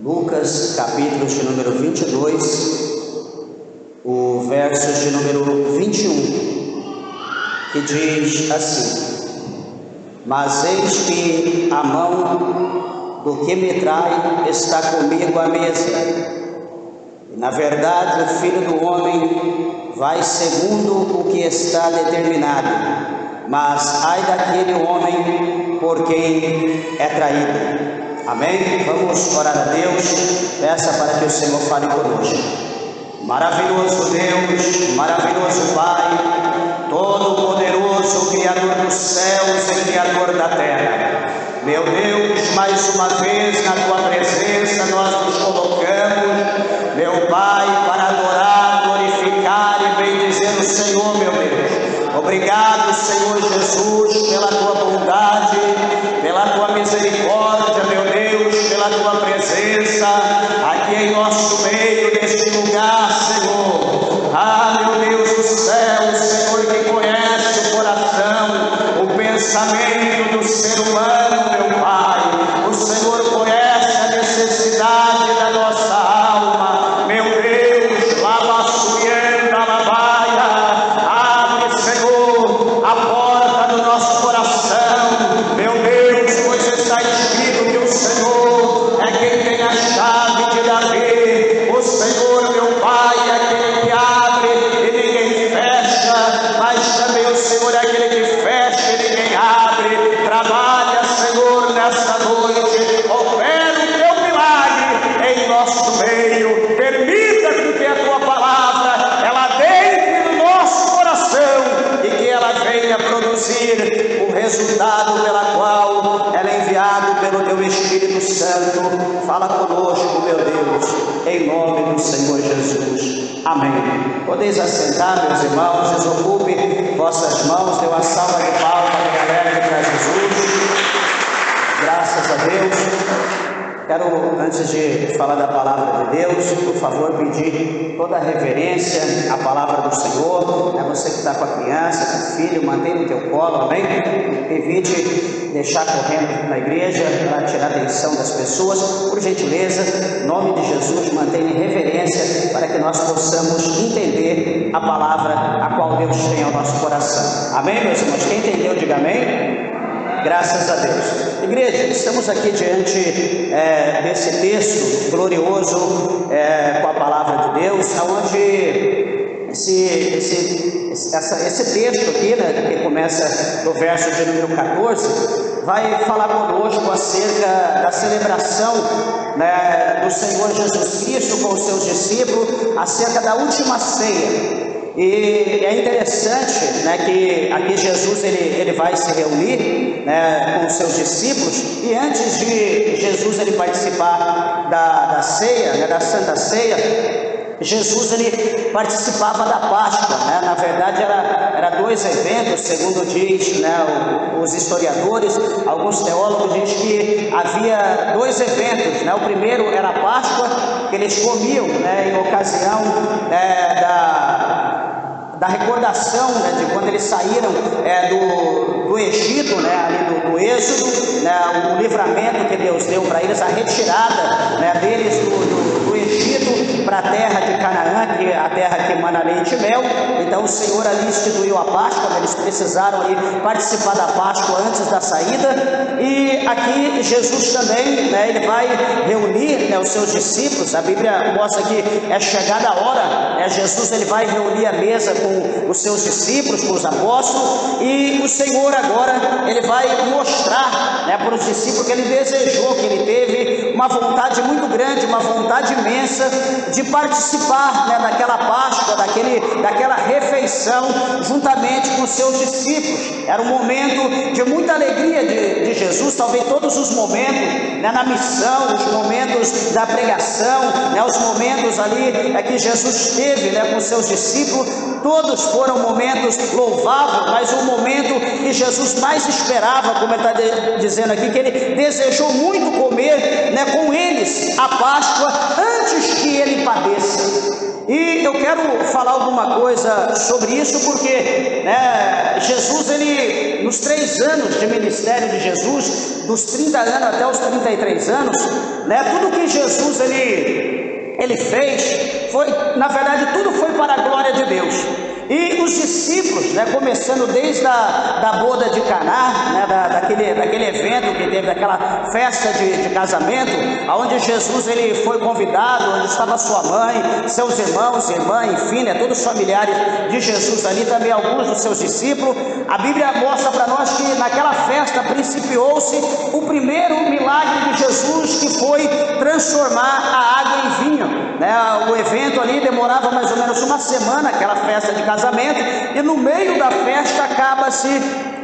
Lucas, capítulo de número 22, o verso de número 21, que diz assim: Mas eis que a mão do que me trai está comigo à mesa. E, na verdade, o Filho do Homem vai segundo o que está determinado, mas ai daquele homem por quem é traído. Amém? Vamos orar a Deus. Peça para que o Senhor fale conosco. Maravilhoso Deus, maravilhoso Pai, todo-poderoso, Criador dos céus e Criador da terra. Meu Deus, mais uma vez na Tua presença nós nos colocamos, meu Pai, para adorar, glorificar e bendizer o Senhor, meu Deus. Obrigado, Senhor Jesus, pela Tua bondade, pela Tua misericórdia, meu Deus, pela Tua presença aqui em nosso meio, neste lugar, Senhor. Ah, meu Deus do céu, Senhor que conhece o coração, o pensamento do ser humano, meu Pai. O Senhor conhece a necessidade da nossa alma, meu Deus. Lava-suienda, lavaia. Abre, Senhor, a porta do nosso coração, meu Deus, pois está escrito que o Senhor é quem tem a chave de Davi. O Senhor, meu Pai, é aquele que abre e ninguém fecha, mas também o Senhor é aquele que fecha e ninguém abre. Trabalha, Senhor, nesta noite, opera o Teu milagre em nosso meio. Permita que a Tua palavra, ela entre no nosso coração e que ela venha produzir o resultado pela qual ela é enviada pelo Teu Espírito Santo. Fala conosco, meu Deus, em nome do Senhor Jesus. Amém. Podeis assentar, meus irmãos, desocupe vossas mãos, dê uma salva de palmas para a galera que traz Jesus. Graças a Deus. Quero, antes de falar da palavra de Deus, por favor, pedir toda a reverência à palavra do Senhor. É você que está com a criança, com o filho, mantenha no teu colo, amém? Evite deixar correndo na igreja para tirar a atenção das pessoas. Por gentileza, em nome de Jesus, mantenha em reverência para que nós possamos entender a palavra a qual Deus tem ao nosso coração. Amém, meus irmãos? Quem entendeu, diga amém. Graças a Deus. Igreja, estamos aqui diante desse texto glorioso com a palavra de Deus, onde esse texto aqui, né, que começa no verso de número 14, vai falar conosco acerca da celebração, né, do Senhor Jesus Cristo com os seus discípulos, acerca da última ceia. E é interessante, né, que aqui Jesus ele vai se reunir, né, com os seus discípulos, e antes de Jesus ele participar da ceia, né, da Santa Ceia, Jesus ele participava da Páscoa, né? Na verdade era dois eventos, segundo diz, né, os historiadores. Alguns teólogos dizem que havia dois eventos, né? O primeiro era a Páscoa, que eles comiam, né, em ocasião da recordação, né, de quando eles saíram do Egito, né, ali do Êxodo, né, o livramento que Deus deu para eles, a retirada, né, deles do Egito para a terra de Canaã, que é a terra que emana leite e mel. Então o Senhor ali instituiu a Páscoa, né, eles precisaram ali participar da Páscoa antes da saída. E aqui Jesus também, né, ele vai reunir, né, os seus discípulos. A Bíblia mostra que é chegada a hora, né, Jesus ele vai reunir a mesa com os seus discípulos, com os apóstolos, e o Senhor agora ele vai mostrar, né, para os discípulos que ele desejou, que ele teve uma vontade muito grande, uma vontade imensa de participar, né, daquela Páscoa, daquela refeição juntamente com os seus discípulos. Era um momento de muita alegria de Jesus, talvez todos os momentos, né, na missão, os momentos da pregação, né, os momentos ali que Jesus teve, né, com os seus discípulos, todos foram momentos louváveis, mas o momento que Jesus mais esperava, como ele está dizendo aqui, que ele desejou muito comer, né, com eles a Páscoa antes que ele padeça. E eu quero falar alguma coisa sobre isso porque Jesus, ele, nos 3 anos de ministério de Jesus, dos 30 anos até os 33 anos, tudo que Jesus ele fez, foi, na verdade, tudo foi para a glória de Deus. E os discípulos, começando desde da boda de Caná, daquele evento que teve, daquela festa de casamento, onde Jesus ele foi convidado, onde estava sua mãe, seus irmãos, irmã, enfim, todos os familiares de Jesus ali, também alguns dos seus discípulos. A Bíblia mostra para nós que naquela festa principiou-se o primeiro milagre de Jesus, que foi transformar a água em vinho. O evento ali demorava mais ou menos uma semana, aquela festa de casamento, e no meio da festa acaba-se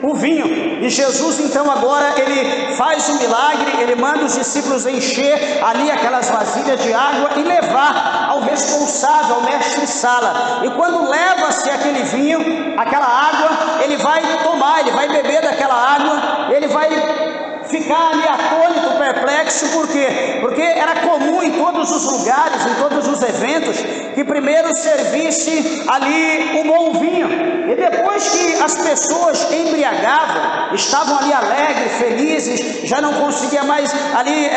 o vinho. E Jesus então agora ele faz um milagre, ele manda os discípulos encher ali aquelas vasilhas de água e levar ao responsável, ao mestre-sala. E quando leva-se aquele vinho, aquela água, ele vai tomar, ele vai beber daquela água, ele vai ficar ali atônito, perplexo. Por quê? Porque era comum em todos os lugares, em todos os eventos, que primeiro servisse ali o bom vinho, e depois que as pessoas embriagavam, estavam ali alegres, felizes, já não conseguia mais ali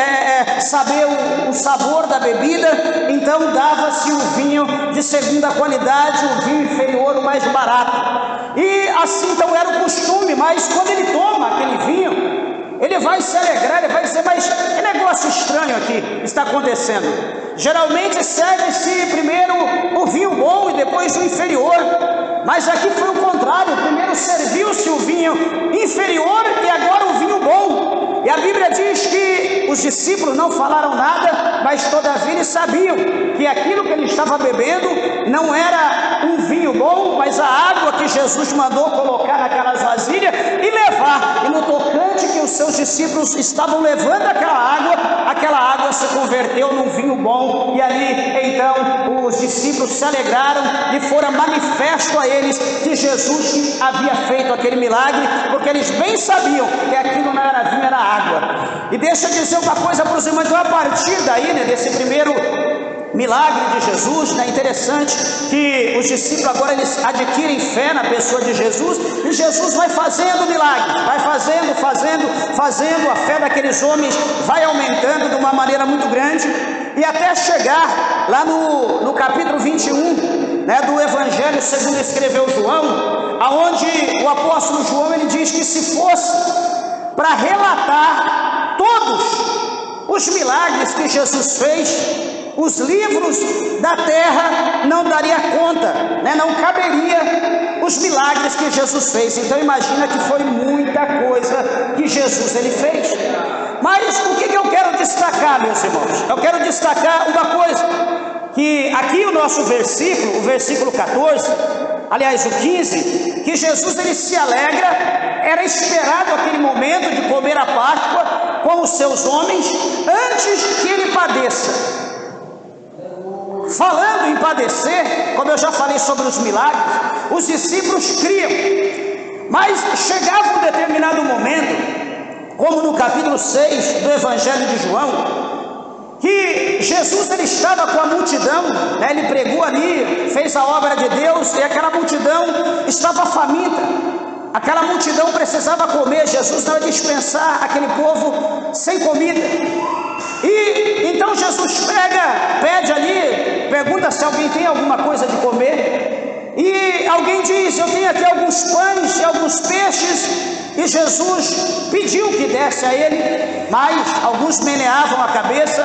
saber o sabor da bebida, então dava-se o vinho de segunda qualidade, o vinho inferior, o mais barato. E assim então era o costume. Mas quando ele toma aquele vinho, ele vai se alegrar, ele vai dizer: mas que negócio estranho aqui está acontecendo. Geralmente serve-se primeiro o vinho bom e depois o inferior, mas aqui foi o contrário. Primeiro serviu-se o vinho inferior e agora o vinho bom. E a Bíblia diz que os discípulos não falaram nada, mas todavia eles sabiam que aquilo que ele estava bebendo não era um vinho bom, mas a água que Jesus mandou colocar naquelas vasilhas e levar. E no tocante que os seus discípulos estavam levando aquela água se converteu num vinho bom. E ali então os discípulos se alegraram e foram manifesto a eles que Jesus havia feito aquele milagre, porque eles bem sabiam que aquilo não era vinho, era água. E deixa eu dizer uma coisa para os irmãos. Então, a partir daí, desse primeiro milagre de Jesus, interessante que os discípulos agora eles adquirem fé na pessoa de Jesus, e Jesus vai fazendo milagres, vai fazendo, a fé daqueles homens vai aumentando de uma maneira muito grande, e até chegar lá no capítulo 21, do Evangelho segundo escreveu João, aonde o apóstolo João ele diz que se fosse para relatar todos os milagres que Jesus fez, os livros da terra não daria conta, não caberia os milagres que Jesus fez. Então imagina que foi muita coisa que Jesus ele fez. Mas o que eu quero destacar, meus irmãos? Eu quero destacar uma coisa, que aqui o nosso versículo, o versículo 14, aliás o 15, que Jesus ele se alegra. Era esperado aquele momento de comer a Páscoa com os seus homens antes que ele padeça. Falando em padecer, como eu já falei sobre os milagres, os discípulos criam, mas chegava um determinado momento, como no capítulo 6 do Evangelho de João, que Jesus ele estava com a multidão, ele pregou ali, fez a obra de Deus, e aquela multidão estava faminta. Aquela multidão precisava comer. Jesus não ia dispensar aquele povo sem comida. E então Jesus pede ali, pergunta se alguém tem alguma coisa de comer. E alguém diz: eu tenho aqui alguns pães e alguns peixes. E Jesus pediu que desse a ele, mas alguns meneavam a cabeça,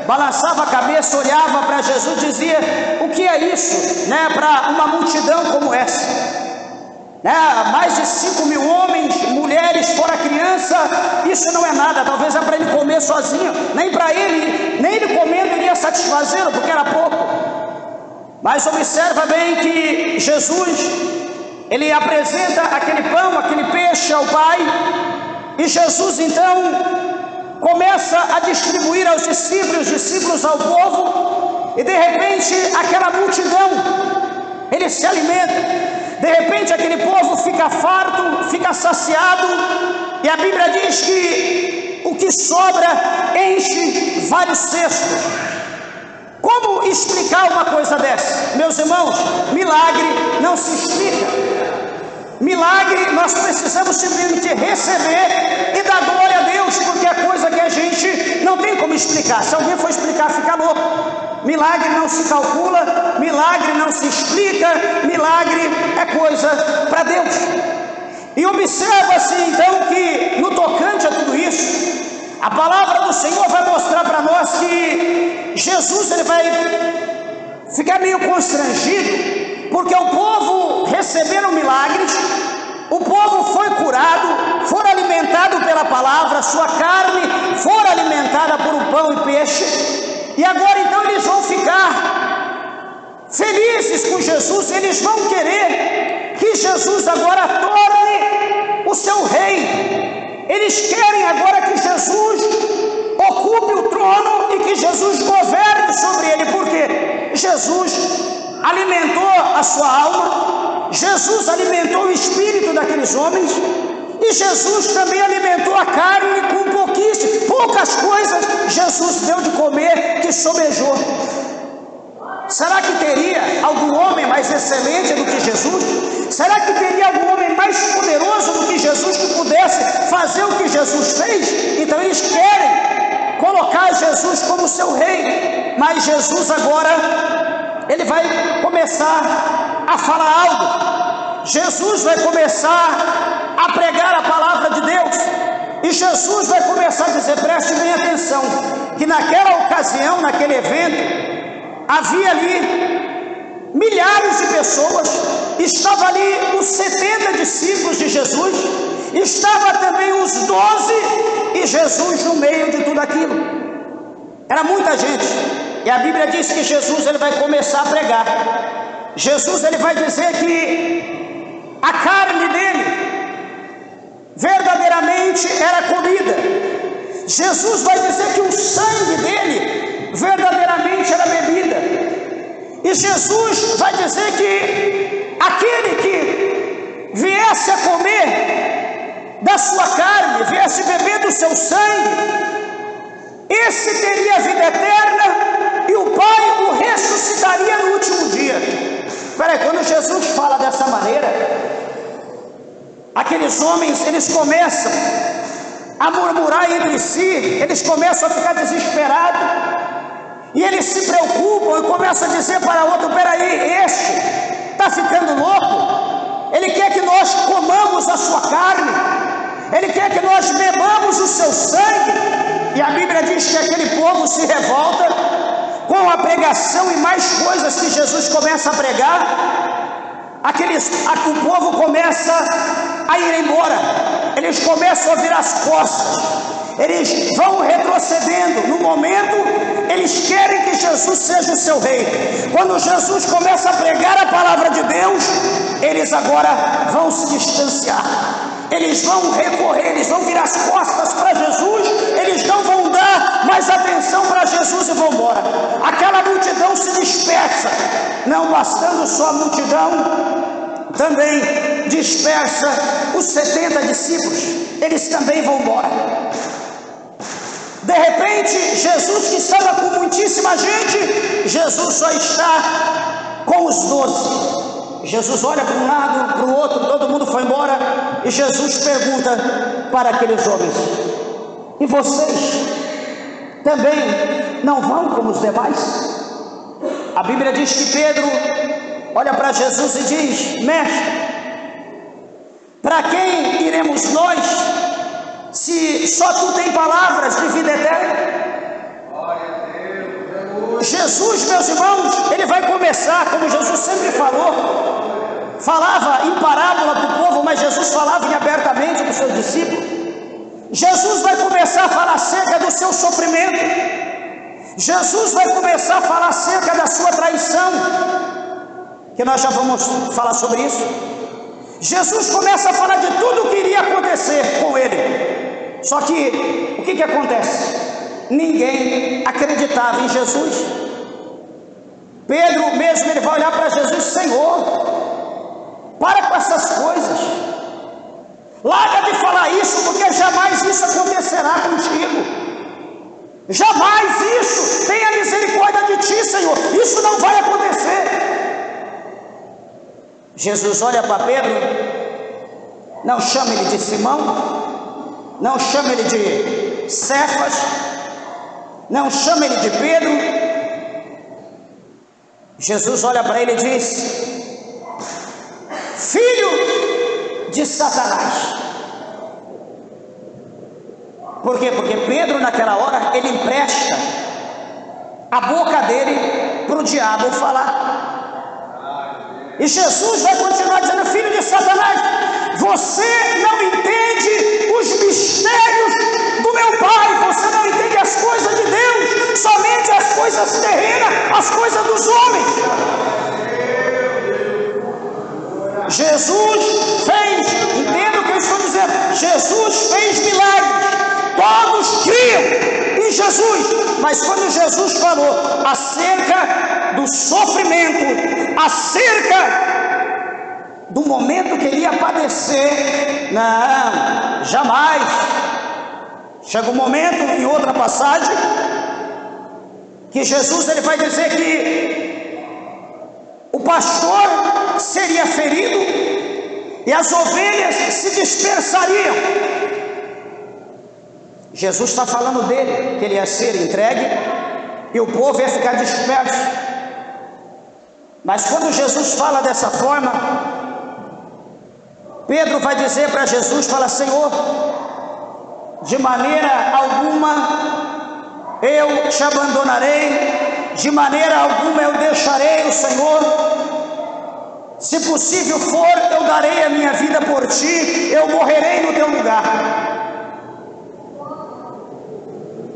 balançava a cabeça, olhava para Jesus e dizia: o que é isso, para uma multidão como essa? Mais de 5.000 homens, mulheres, fora criança, isso não é nada. Talvez é para ele comer sozinho, nem para ele, nem ele comendo iria satisfazê-lo, porque era pouco. Mas observa bem que Jesus, ele apresenta aquele pão, aquele peixe ao Pai, e Jesus então começa a distribuir aos discípulos, os discípulos ao povo, e de repente aquela multidão, ele se alimenta. De repente aquele povo fica farto, fica saciado, e a Bíblia diz que o que sobra enche vários cestos. Como explicar uma coisa dessa? Meus irmãos, milagre não se explica. Milagre nós precisamos simplesmente receber e dar glória a Deus, porque é coisa que a gente não tem como explicar. Se alguém for explicar, fica louco. Milagre não se calcula, milagre não se explica, milagre é coisa para Deus. E observa-se então que no tocante a tudo isso, a palavra do Senhor vai mostrar para nós que Jesus ele vai ficar meio constrangido, porque o povo receberam milagres, o povo foi curado, foi alimentado pela palavra, sua carne foi alimentada por um pão e peixe, e agora então eles vão ficar felizes com Jesus, eles vão querer que Jesus agora torne o seu rei, eles querem agora que Jesus ocupe o trono e que Jesus governe sobre ele, porque Jesus alimentou a sua alma, Jesus alimentou o espírito daqueles homens, e Jesus também alimentou a carne com poucas coisas Jesus deu de comer que sobejou. Será que teria algum homem mais excelente do que Jesus? Será que teria algum homem mais poderoso do que Jesus que pudesse fazer o que Jesus fez? Então eles querem colocar Jesus como seu rei, mas Jesus agora ele vai começar a falar algo. Jesus vai começar a pregar a palavra de Deus, e Jesus vai começar a dizer, preste bem atenção, que naquela ocasião, naquele evento, havia ali milhares de pessoas, estava ali os 70 discípulos de Jesus, estava também os 12, e Jesus no meio de tudo aquilo. Era muita gente, e a Bíblia diz que Jesus ele vai começar a pregar. Jesus ele vai dizer que a carne dele verdadeiramente era comida. Jesus vai dizer que o sangue dele verdadeiramente era bebida. E Jesus vai dizer que aquele que viesse a comer da sua carne, viesse beber do seu sangue, esse teria vida eterna, e o Pai o ressuscitaria no último dia. Peraí, quando Jesus fala dessa maneira, aqueles homens, eles começam a murmurar entre si, eles começam a ficar desesperados, e eles se preocupam e começam a dizer para outro, peraí, este está ficando louco, ele quer que nós comamos a sua carne, ele quer que nós bebamos o seu sangue. E a Bíblia diz que aquele povo se revolta com a pregação e mais coisas que Jesus começa a pregar. O povo começa a ir embora, eles começam a virar as costas, eles vão retrocedendo. No momento, eles querem que Jesus seja o seu rei. Quando Jesus começa a pregar a palavra de Deus, eles agora vão se distanciar, eles vão recorrer, eles vão virar as costas para Jesus, eles não vão dar mais atenção para Jesus e vão embora. Aquela multidão se dispersa, não bastando só a multidão, também dispersa os 70 discípulos, eles também vão embora. De repente, Jesus, que estava com muitíssima gente, Jesus só está com os 12. Jesus olha para um lado, para o outro, todo mundo foi embora, e Jesus pergunta para aqueles homens, e vocês também não vão como os demais? A Bíblia diz que Pedro olha para Jesus e diz, mestre, para quem iremos nós, se só tu tem palavras de vida eterna? Jesus, meus irmãos, ele vai começar, como Jesus sempre falava em parábola para o povo, mas Jesus falava abertamente para os seus discípulos. Jesus vai começar a falar acerca do seu sofrimento, Jesus vai começar a falar acerca da sua traição, que nós já vamos falar sobre isso. Jesus começa a falar de tudo o que iria acontecer com ele. Só que, o que acontece? Ninguém acreditava em Jesus. Pedro mesmo, ele vai olhar para Jesus, Senhor, para com essas coisas, larga de falar isso, porque jamais isso acontecerá contigo. Jamais isso, tenha misericórdia de ti, Senhor, isso não vai acontecer. Jesus olha para Pedro, não chama ele de Simão, não chama ele de Cefas, não chama ele de Pedro. Jesus olha para ele e diz: filho de Satanás. Por quê? Porque Pedro naquela hora, ele empresta a boca dele para o diabo falar. E Jesus vai continuar dizendo: filho de Satanás, você não entende os mistérios do meu Pai, você não entende as coisas de Deus, somente as coisas terrenas, as coisas dos homens. Jesus fez, entenda o que eu estou dizendo, Jesus fez milagres, todos criam em Jesus, mas quando Jesus falou acerca do sofrimento, acerca do momento que ele ia padecer, não, jamais. Chega um momento, em outra passagem, que Jesus ele vai dizer que o pastor seria ferido e as ovelhas se dispersariam. Jesus está falando dele, que ele ia ser entregue e o povo ia ficar disperso. Mas quando Jesus fala dessa forma, Pedro vai dizer para Jesus, fala: Senhor, de maneira alguma eu te abandonarei, de maneira alguma eu deixarei o Senhor, se possível for, eu darei a minha vida por ti, eu morrerei no teu lugar.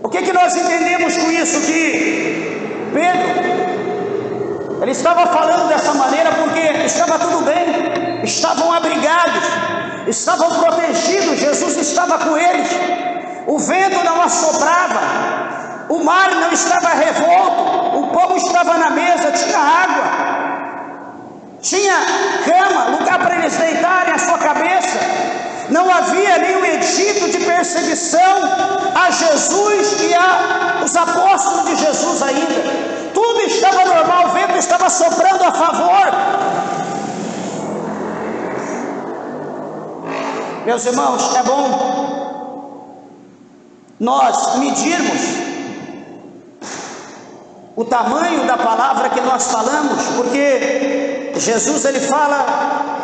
O que nós entendemos com isso? Que Pedro, ele estava falando dessa maneira porque estava tudo bem, estavam abrigados, estavam protegidos, Jesus estava com eles, o vento não assoprava, o mar não estava revolto, o pão estava na mesa, tinha água, tinha cama, lugar para eles deitarem a sua cabeça. Não havia nenhum edito de perseguição a Jesus e aos apóstolos de Jesus ainda. Tudo estava normal, o vento estava soprando a favor. Meus irmãos, é bom nós medirmos o tamanho da palavra que nós falamos, porque Jesus ele fala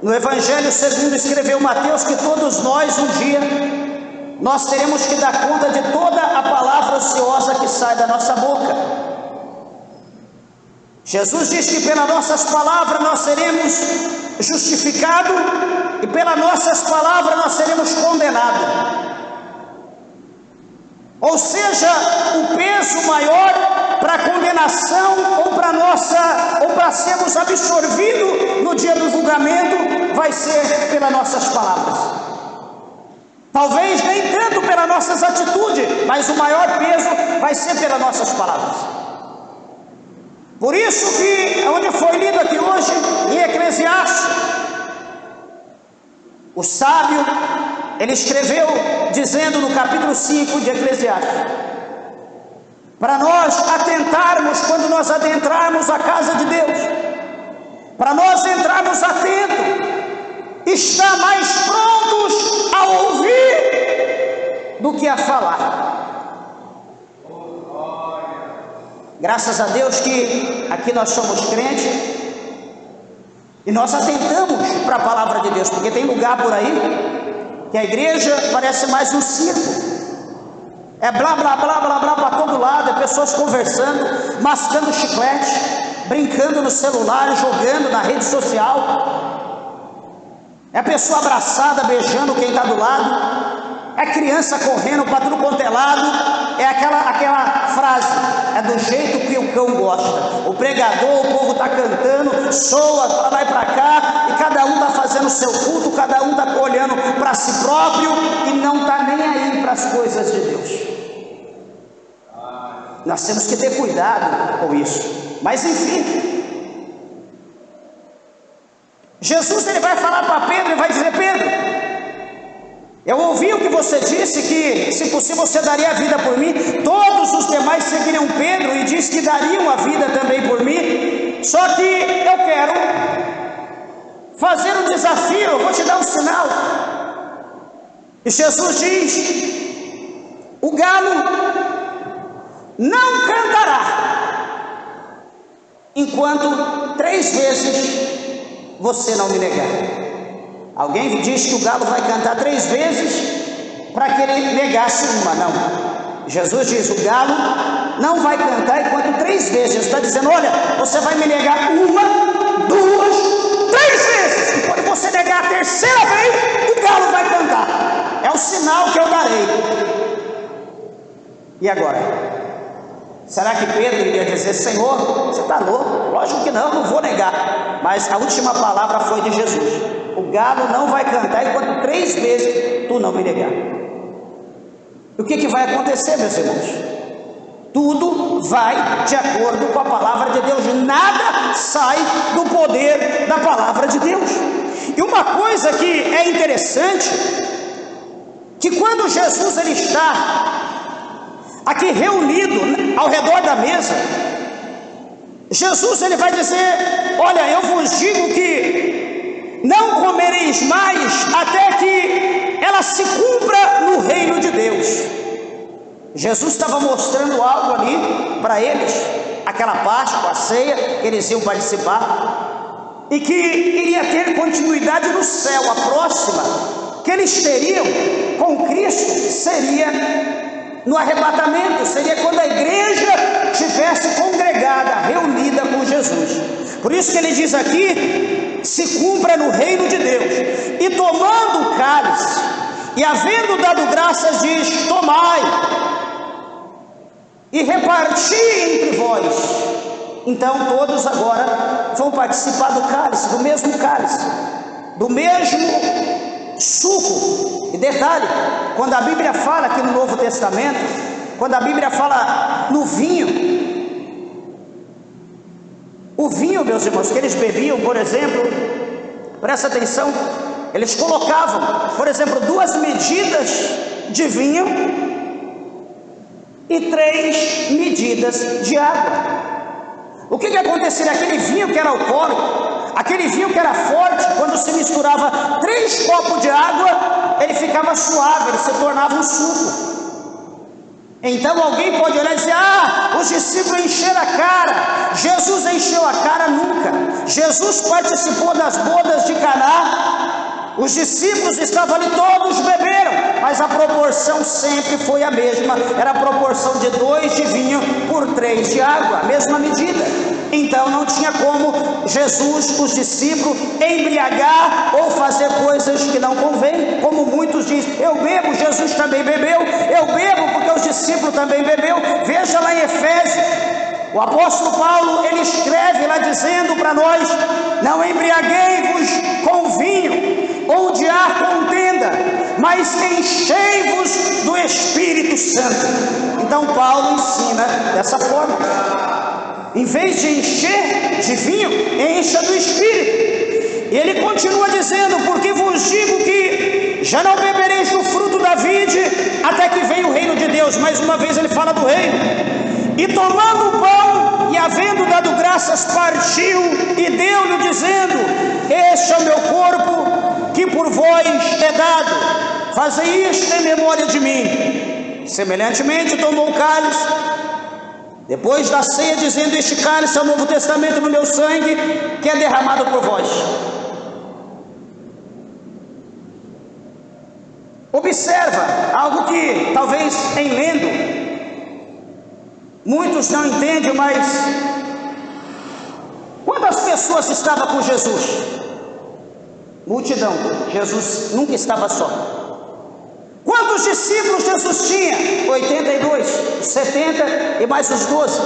no Evangelho segundo escreveu Mateus que todos nós um dia nós teremos que dar conta de toda a palavra ociosa que sai da nossa boca. Jesus diz que pelas nossas palavras nós seremos justificados e pelas nossas palavras nós seremos condenados. Ou seja, o peso maior para a condenação ou para sermos absorvidos no dia do julgamento vai ser pelas nossas palavras. Talvez nem tanto pelas nossas atitudes, mas o maior peso vai ser pelas nossas palavras. Por isso que, onde foi lido aqui hoje, em Eclesiastes, o sábio, ele escreveu dizendo no capítulo 5 de Eclesiastes, para nós atentarmos quando nós adentrarmos a casa de Deus, para nós entrarmos atentos, estar mais prontos a ouvir do que a falar. Graças a Deus que aqui nós somos crentes e nós atentamos para a palavra de Deus, porque tem lugar por aí que a igreja parece mais um circo. É blá blá blá blá blá para todo lado, é pessoas conversando, mascando chiclete, brincando no celular, jogando na rede social. É a pessoa abraçada, beijando quem está do lado. É criança correndo para tudo quanto é lado. É aquela frase, é do jeito que o cão gosta. O pregador, o povo está cantando, soa para lá e para cá, e cada um está fazendo o seu culto, cada um está olhando para si próprio e não está nem aí para as coisas de Deus. Nós temos que ter cuidado com isso. Mas enfim, Jesus ele vai falar para Pedro e vai dizer: Pedro, Eu ouvi o que você disse, que se possível você daria a vida por mim. Todos os demais seguiriam Pedro e disse que dariam a vida também por mim. Só que eu quero fazer um desafio, eu vou te dar um sinal. E Jesus diz: o galo não cantará enquanto 3 vezes você não me negar. Alguém diz que o galo vai cantar 3 vezes para que ele negasse uma. Não, Jesus diz: o galo não vai cantar enquanto 3 vezes. Jesus está dizendo: olha, você vai me negar 1, 2, 3 vezes, e quando você negar a 3ª vez, o galo vai cantar. É o sinal que eu darei. E agora? Será que Pedro iria dizer: Senhor, você está louco? Lógico que não vou negar. Mas a última palavra foi de Jesus: o galo não vai cantar enquanto 3 vezes tu não me negar. E o que vai acontecer, meus irmãos? Tudo vai de acordo com a palavra de Deus. Nada sai do poder da palavra de Deus. E uma coisa que é interessante, que quando Jesus ele está aqui reunido ao redor da mesa, Jesus ele vai dizer: olha, eu vos digo que não comereis mais até que ela se cumpra no reino de Deus. Jesus estava mostrando algo ali para eles, aquela Páscoa, a ceia que eles iam participar, e que iria ter continuidade no céu. A próxima que eles teriam com Cristo seria no arrebatamento, seria quando a igreja estivesse congregada, reunida com Jesus. Por isso que ele diz aqui: se cumpra no reino de Deus. E tomando o cálice, e havendo dado graças, diz: tomai e reparti entre vós. Então todos agora vão participar do cálice, do mesmo cálice, do mesmo suco. E detalhe, quando a Bíblia fala aqui no Novo Testamento, quando a Bíblia fala no vinho, o vinho, meus irmãos, que eles bebiam, por exemplo, presta atenção, eles colocavam, por exemplo, 2 medidas de vinho e 3 medidas de água. O que aconteceria? Aquele vinho que era alcoólico, aquele vinho que era forte, quando se misturava 3 copos de água, ele ficava suave, ele se tornava um suco. Então alguém pode olhar e dizer: ah, os discípulos encheram a cara. Jesus encheu a cara nunca. Jesus participou das bodas de Caná. Os discípulos estavam ali, todos beberam, mas a proporção sempre foi a mesma. Era a proporção de 2 de vinho por 3 de água, a mesma medida. Então não tinha como Jesus, os discípulos, embriagar ou fazer coisas que não convém. Como muitos dizem: eu bebo, Jesus também bebeu. Eu bebo porque os discípulos também bebeu. Veja lá em Efésios, o apóstolo Paulo, ele escreve lá dizendo para nós: não embriaguei-vos com vinho, onde há contenda, mas enchei-vos do Espírito Santo. Então Paulo ensina dessa forma. Em vez de encher de vinho, encha do Espírito. E ele continua dizendo: porque vos digo que já não bebereis do fruto da vide até que venha o reino de Deus. Mais uma vez ele fala do reino. E tomando o pão e havendo dado graças, partiu e deu-lhe, dizendo: este é o meu corpo que por vós é dado, fazei isto em memória de mim. Semelhantemente tomou o cálice depois da ceia, dizendo: este cálice é o Novo Testamento no meu sangue, que é derramado por vós. Observa algo que talvez em lendo muitos não entendem, mas quantas pessoas estavam com Jesus? Multidão. Jesus nunca estava só. Quantos discípulos Jesus tinha? 82, 70 e mais os 12.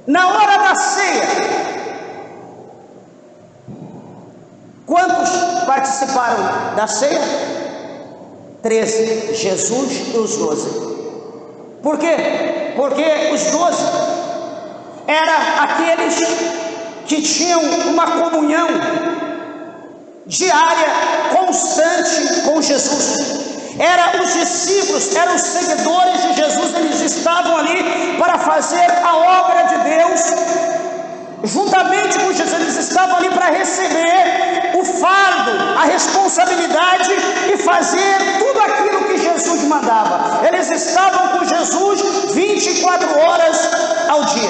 Na hora da ceia, quantos participaram da ceia? 13, Jesus e os 12. Por quê? Porque os 12 eram aqueles que tinham uma comunhão diária, constante com Jesus. Eram os discípulos, eram os seguidores de Jesus, eles estavam ali para fazer a obra de Deus. Juntamente com Jesus, eles estavam ali para receber o fardo, a responsabilidade e fazer tudo aquilo que Jesus mandava. Eles estavam com Jesus 24 horas ao dia.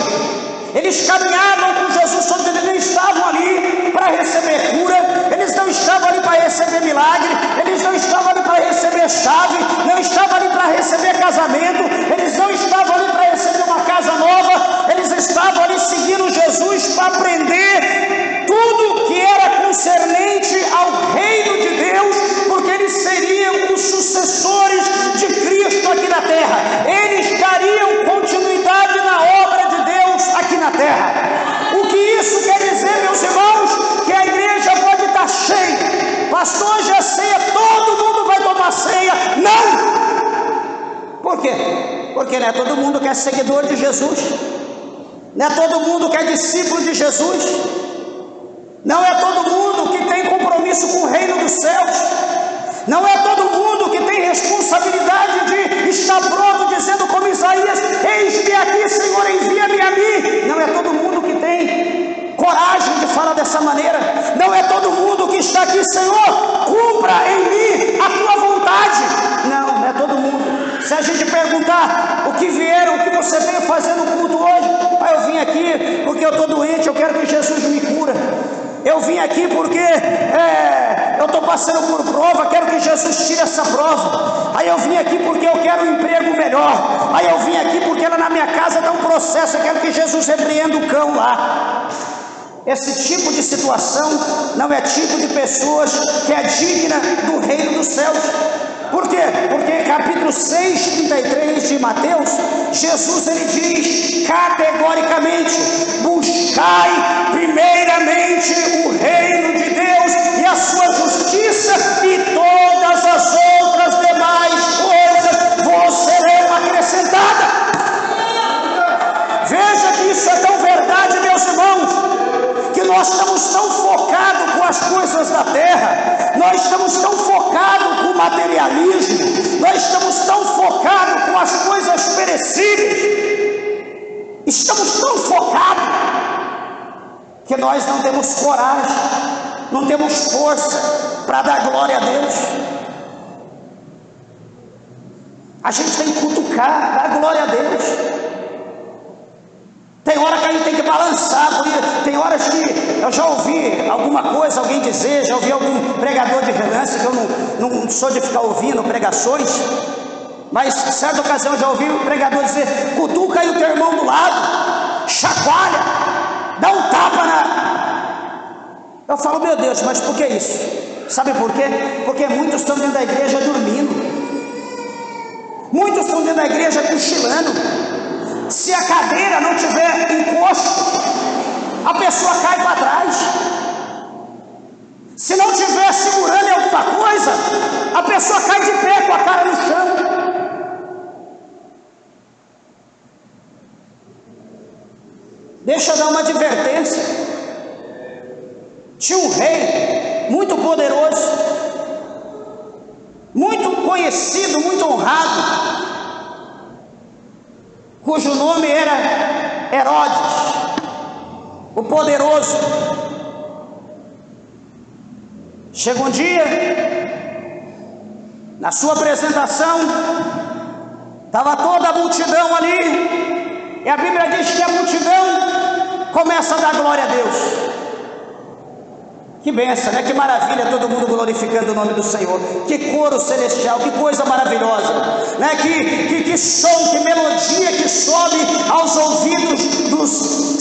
Eles caminhavam com Jesus, só que eles não estavam ali para receber cura, eles não estavam ali para receber milagre, eles não estavam ali para receber chave, não estavam ali para receber casamento, eles não estavam ali para receber uma casa nova, eles estavam ali seguindo Jesus para aprender tudo que era concernente ao reino de Deus, porque eles seriam os sucessores de Cristo aqui na terra. Eles dariam continuidade na obra de Deus aqui na terra. O que isso quer dizer, meus irmãos? Que a igreja pode estar cheia. Pastor, hoje é ceia, todo mundo vai tomar ceia. Não! Por quê? Porque não é todo mundo que é seguidor de Jesus, não é todo mundo que é discípulo de Jesus, não é todo mundo que tem compromisso com o reino dos céus, não é todo mundo que tem responsabilidade de estar pronto, dizendo como Isaías: eis-me aqui, Senhor, envia-me a mim. Não é todo mundo que tem coragem de falar dessa maneira. Não é todo mundo que está aqui: Senhor, cumpra em mim a tua vontade. Não é todo mundo. Se a gente perguntar o que vieram, o que você veio fazer no culto hoje: eu vim aqui porque eu estou doente, eu quero que Jesus me cura. Eu vim aqui porque eu estou passando por prova, quero que Jesus tire essa prova. Aí eu vim aqui porque eu quero um emprego melhor. Aí eu vim aqui porque lá na minha casa está um processo, eu quero que Jesus repreenda o cão lá. Esse tipo de situação não é tipo de pessoas que é digna do reino dos céus. Por quê? Porque capítulo 6, 33 de Mateus, Jesus ele diz categoricamente: buscai primeiramente o reino de Deus e a sua justiça, e todas as outras demais coisas vos serão acrescentadas. Veja que isso é tão verdade, meus irmãos, que nós estamos tão focados com as coisas da terra, nós estamos tão focados com o materialismo, nós estamos tão focados com as coisas perecíveis, estamos tão focados que nós não temos coragem, não temos força para dar glória a Deus. A gente tem que cutucar, dar glória a Deus. Tem hora que a gente tem que balançar, tem horas que eu já ouvi alguma coisa, alguém dizer, já ouvi algum pregador de relance, que eu não sou de ficar ouvindo pregações, mas certa ocasião eu já ouvi o pregador dizer: cutuca aí o teu irmão do lado, chacoalha, dá um tapa na... Eu falo: meu Deus, mas por que isso? Sabe por quê? Porque muitos estão dentro da igreja dormindo, muitos estão dentro da igreja cochilando. Se a cadeira não tiver encosto, a pessoa cai para trás. Se não tiver segurando em alguma coisa, a pessoa cai de pé com a cara no chão. Deixa eu dar uma advertência. Tinha um rei muito poderoso, muito conhecido, muito honrado, cujo nome era Herodes, o poderoso. Chega um dia, na sua apresentação, estava toda a multidão ali, e a Bíblia diz que a multidão começa a dar glória a Deus. Que bênção, né? Que maravilha, todo mundo glorificando o nome do Senhor. Que coro celestial, que coisa maravilhosa, né? Que som, que melodia que sobe aos ouvidos dos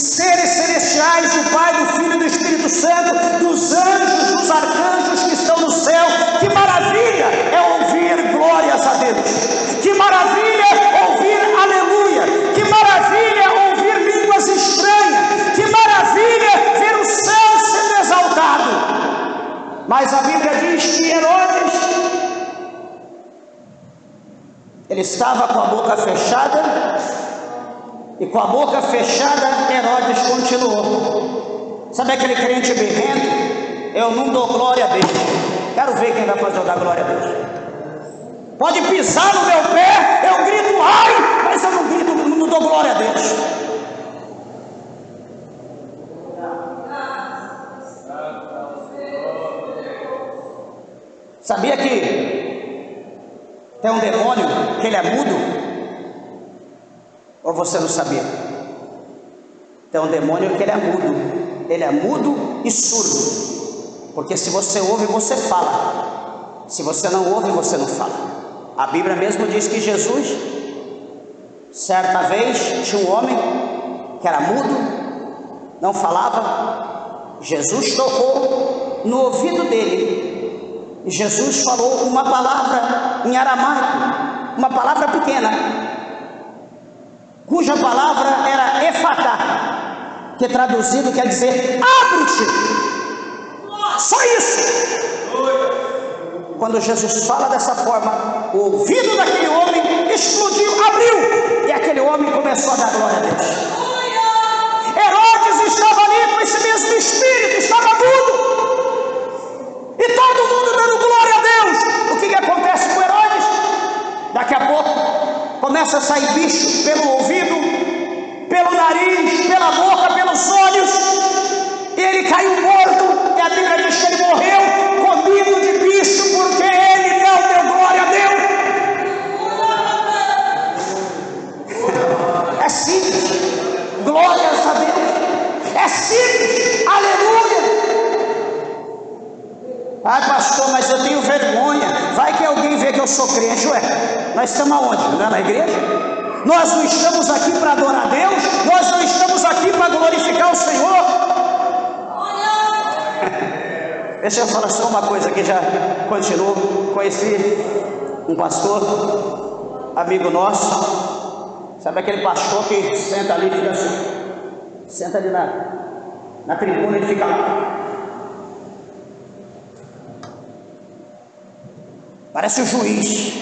seres celestiais, do Pai, do Filho e do Espírito Santo, dos anjos, dos arcanjos que estão no céu. Que maravilha é ouvir glórias a Deus. Que maravilha é ouvir aleluia. Que maravilha é ouvir línguas estranhas. Que maravilha ver o céu sendo exaltado. Mas a Bíblia diz que Herodes, ele estava com a boca fechada, e com a boca fechada Herodes continuou. Sabe aquele crente birrento? eu não dou glória a Deus. Quero ver quem vai fazer eu dar glória a Deus. Pode pisar no meu pé, eu grito ai, mas eu não grito, não dou glória a Deus. Sabia que tem um demônio que ele é mudo? Ou você não sabia? Tem um demônio que ele é mudo. Ele é mudo e surdo. Porque se você ouve, você fala. Se você não ouve, você não fala. A Bíblia mesmo diz que Jesus, certa vez, tinha um homem que era mudo, não falava. Jesus tocou no ouvido dele. E Jesus falou uma palavra em aramaico, uma palavra pequena, cuja palavra era efatá, que traduzido quer dizer abre-te. Só isso. Quando Jesus fala dessa forma, o ouvido daquele homem explodiu, abriu, e aquele homem começou a dar glória a Deus. Herodes estava ali com esse mesmo espírito, estava mudo. E todo mundo dando glória a Deus. O que acontece com Herodes? Daqui a pouco começa a sair bicho pelo ouvido, pelo nariz, pela boca, pelos olhos. E ele caiu morto. E a Bíblia diz que ele morreu comido de bicho, porque ele não deu glória a Deus. É simples. Glórias a Deus. É simples. Aleluia. Ai, pastor, mas eu tenho vergonha. Vai que alguém vê que eu sou crente. Ué, nós estamos aonde? Não é na igreja? Nós não estamos aqui para adorar a Deus. Nós não estamos aqui para glorificar o Senhor. Deixa eu falar só uma coisa que já continuo. Conheci um pastor, amigo nosso. Sabe aquele pastor que senta ali e fica assim? Senta ali na tribuna e fica lá. Parece o juiz,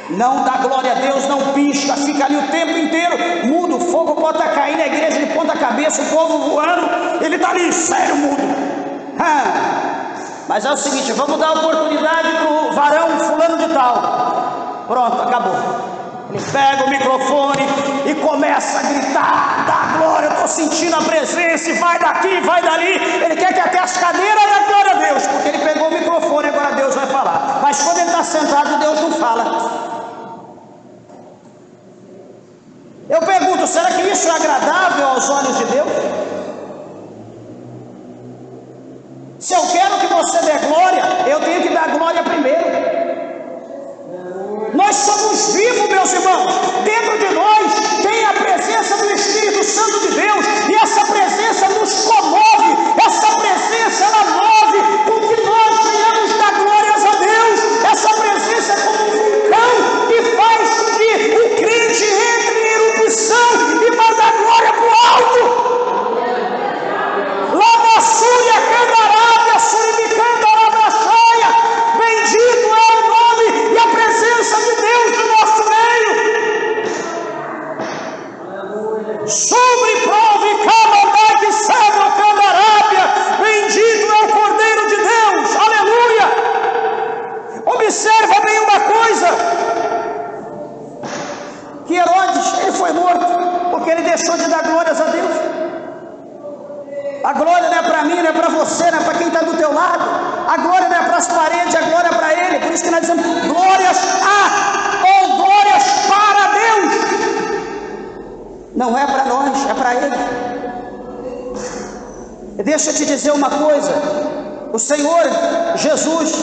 não dá glória a Deus, não pisca, fica ali o tempo inteiro, mudo, o fogo pode estar caindo na igreja, ele ponta a cabeça, o povo voando, ele está ali, sério, mudo. Mas é o seguinte, vamos dar oportunidade para o varão fulano de tal. Pronto, acabou. Ele pega o microfone e começa a gritar, dá glória, eu estou sentindo a presença, e vai daqui, vai dali. Ele quer que até as cadeiras dê glória a Deus, porque ele pegou o microfone, agora Deus vai falar. Mas quando ele está sentado, Deus não fala. Eu pergunto, será que isso é agradável aos olhos de Deus? Se eu quero que você dê glória, eu tenho que dar glória primeiro. Nós somos vivos, meus irmãos. Dentro de nós tem a presença do Espírito Santo de Deus, e essa presença nos comove, essa presença ela move com que nós venhamos dar glórias a Deus. Essa presença é como um vulcão que faz com que o crente entre em erupção e manda a glória para o alto. Lá na Súria, Candarábia, Suribicanda, Arabraçaia, bendito é o nome e a presença de Deus no nosso meio. Sobre prove Camandag, Cedro, Candarábia, bendito é o Cordeiro de Deus. Aleluia. Observa bem uma coisa, que Herodes, ele foi morto porque ele deixou de dar glórias a Deus. A glória não é para mim, não é para você, não é para quem está do teu lado. A glória não é para as paredes, a glória é para Ele. Por isso que nós dizemos glórias a ou glórias para Deus. Não é para nós, é para Ele. E deixa eu te dizer uma coisa. O Senhor Jesus,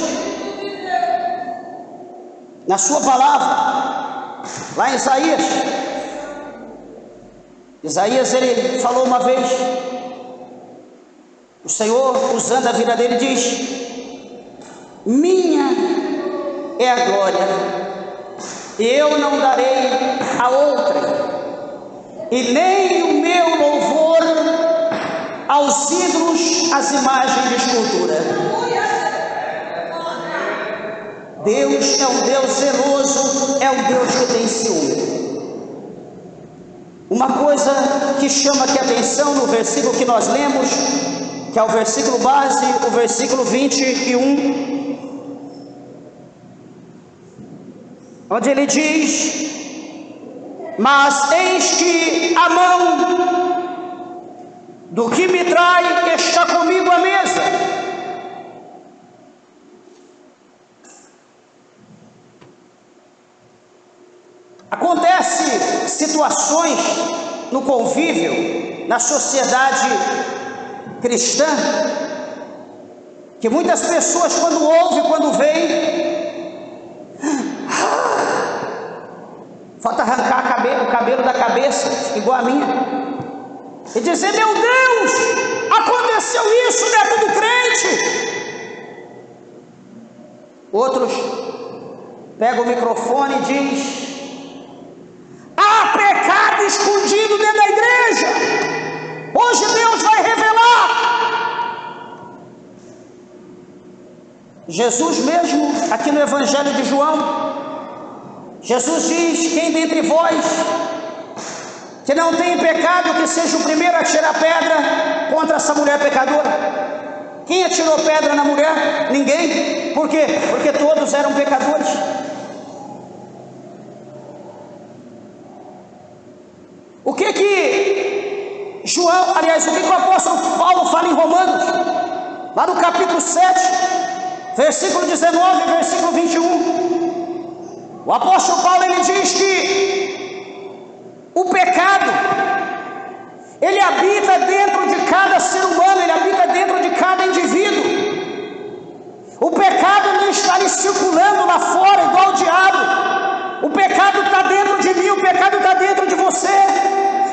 na sua palavra, lá em Isaías ele falou uma vez. O Senhor, usando a vida dele, diz: minha é a glória, eu não darei a outra, e nem o meu louvor aos ídolos, às imagens de escultura. Deus é um Deus zeloso, é um Deus que tem ciúme. Uma coisa que chama aqui a atenção no versículo que nós lemos, que é o versículo base, o versículo 21, onde ele diz: mas eis que a mão do que me trai está comigo à mesa. Acontece situações no convívio, na sociedade cristã, que muitas pessoas, quando ouvem, quando veem, falta arrancar o cabelo da cabeça, igual a minha, e dizer: meu Deus, aconteceu isso dentro do crente. Outros pegam o microfone e diz: há pecado escondido dentro da igreja, hoje Deus vai revelar. Jesus mesmo, aqui no Evangelho de João, Jesus diz: quem dentre vós que não tem pecado, que seja o primeiro a tirar pedra contra essa mulher pecadora. Quem atirou pedra na mulher? Ninguém. Por quê? Porque todos eram pecadores. O que João, aliás, o que o apóstolo Paulo fala em Romanos, lá no capítulo 7, versículo 19 e versículo 21, o apóstolo Paulo, ele diz que o pecado, ele habita dentro de cada ser humano, ele habita dentro de cada indivíduo. O pecado não está ali circulando lá fora igual o diabo. O pecado está dentro de mim, o pecado está dentro de você.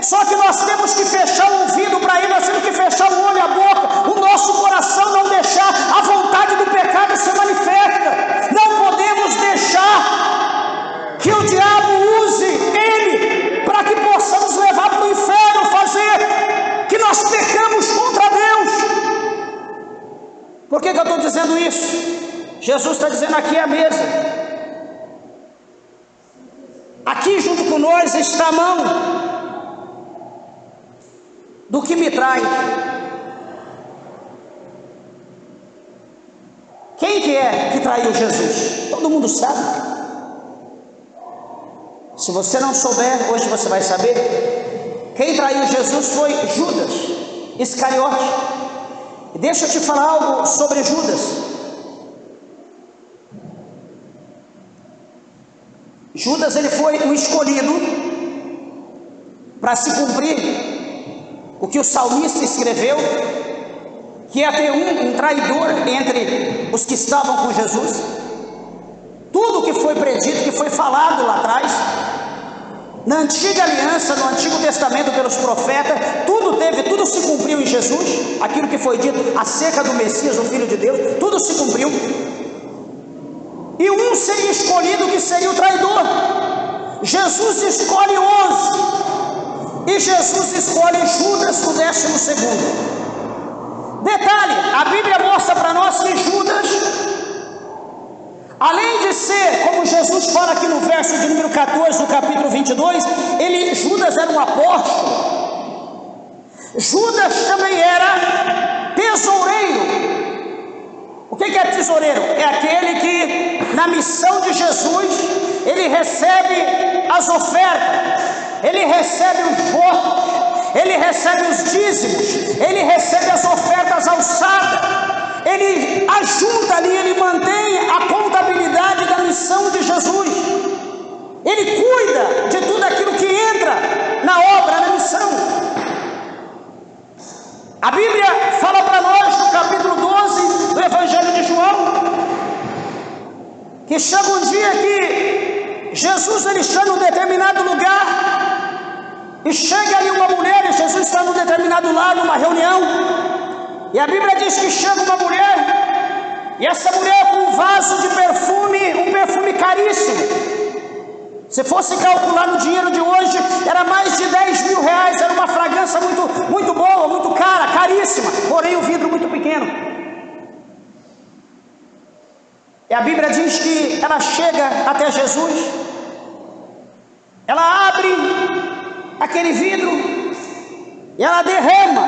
Só que nós temos que fechar o ouvido para ele, nós temos que fechar o olho e a boca, o nosso coração, não deixar a vontade do pecado ser manifesta. Não podemos deixar que o diabo use ele para que possamos levar para o inferno, fazer que nós pecamos contra Deus. Por que eu estou dizendo isso? Jesus está dizendo aqui à mesa, aqui junto com nós está a mão do que me trai. Quem que é que traiu Jesus? Todo mundo sabe. Se você não souber, hoje você vai saber. Quem traiu Jesus foi Judas Iscariote. E deixa eu te falar algo sobre Judas. Judas, ele foi o escolhido para se cumprir o que o salmista escreveu, que ia ter um traidor entre os que estavam com Jesus. Tudo que foi predito, que foi falado lá atrás, na antiga aliança, no Antigo Testamento pelos profetas, tudo se cumpriu em Jesus. Aquilo que foi dito acerca do Messias, o Filho de Deus, tudo se cumpriu. E um seria escolhido, que seria o traidor. Jesus escolhe 11, e Jesus escolhe Judas, o 12º. Detalhe, a Bíblia mostra para nós que Judas, além de ser, como Jesus fala aqui no verso de número 14 do capítulo 22, Judas era um apóstolo. Judas também era tesoureiro. O que é tesoureiro? É aquele que na missão de Jesus, ele recebe as ofertas, ele recebe os votos, ele recebe os dízimos, ele recebe as ofertas alçadas, ele ajuda ali, ele mantém a contabilidade da missão de Jesus, ele cuida de tudo aquilo que entra na obra, na missão. A Bíblia fala para nós no capítulo 12 do Evangelho de João, que chega um dia que Jesus, ele está num determinado lugar, e chega ali uma mulher, e Jesus está num determinado lar, numa reunião, e a Bíblia diz que chega uma mulher, e essa mulher com um vaso de perfume, um perfume caríssimo. Se fosse calcular no dinheiro de hoje, era mais de 10 mil reais, era uma fragrância muito boa, muito cara, caríssima, porém o vidro muito pequeno. E a Bíblia diz que ela chega até Jesus, ela abre aquele vidro e ela derrama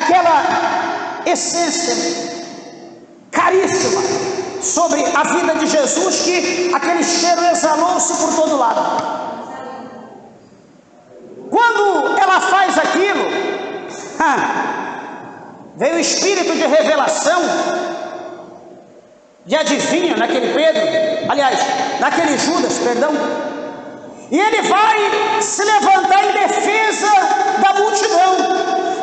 aquela essência caríssima sobre a vida de Jesus, que aquele cheiro exalou-se por todo lado. Quando ela faz aquilo, veio o espírito de revelação, de adivinho naquele Pedro, aliás, naquele Judas, perdão, e ele vai se levantar em defesa da multidão,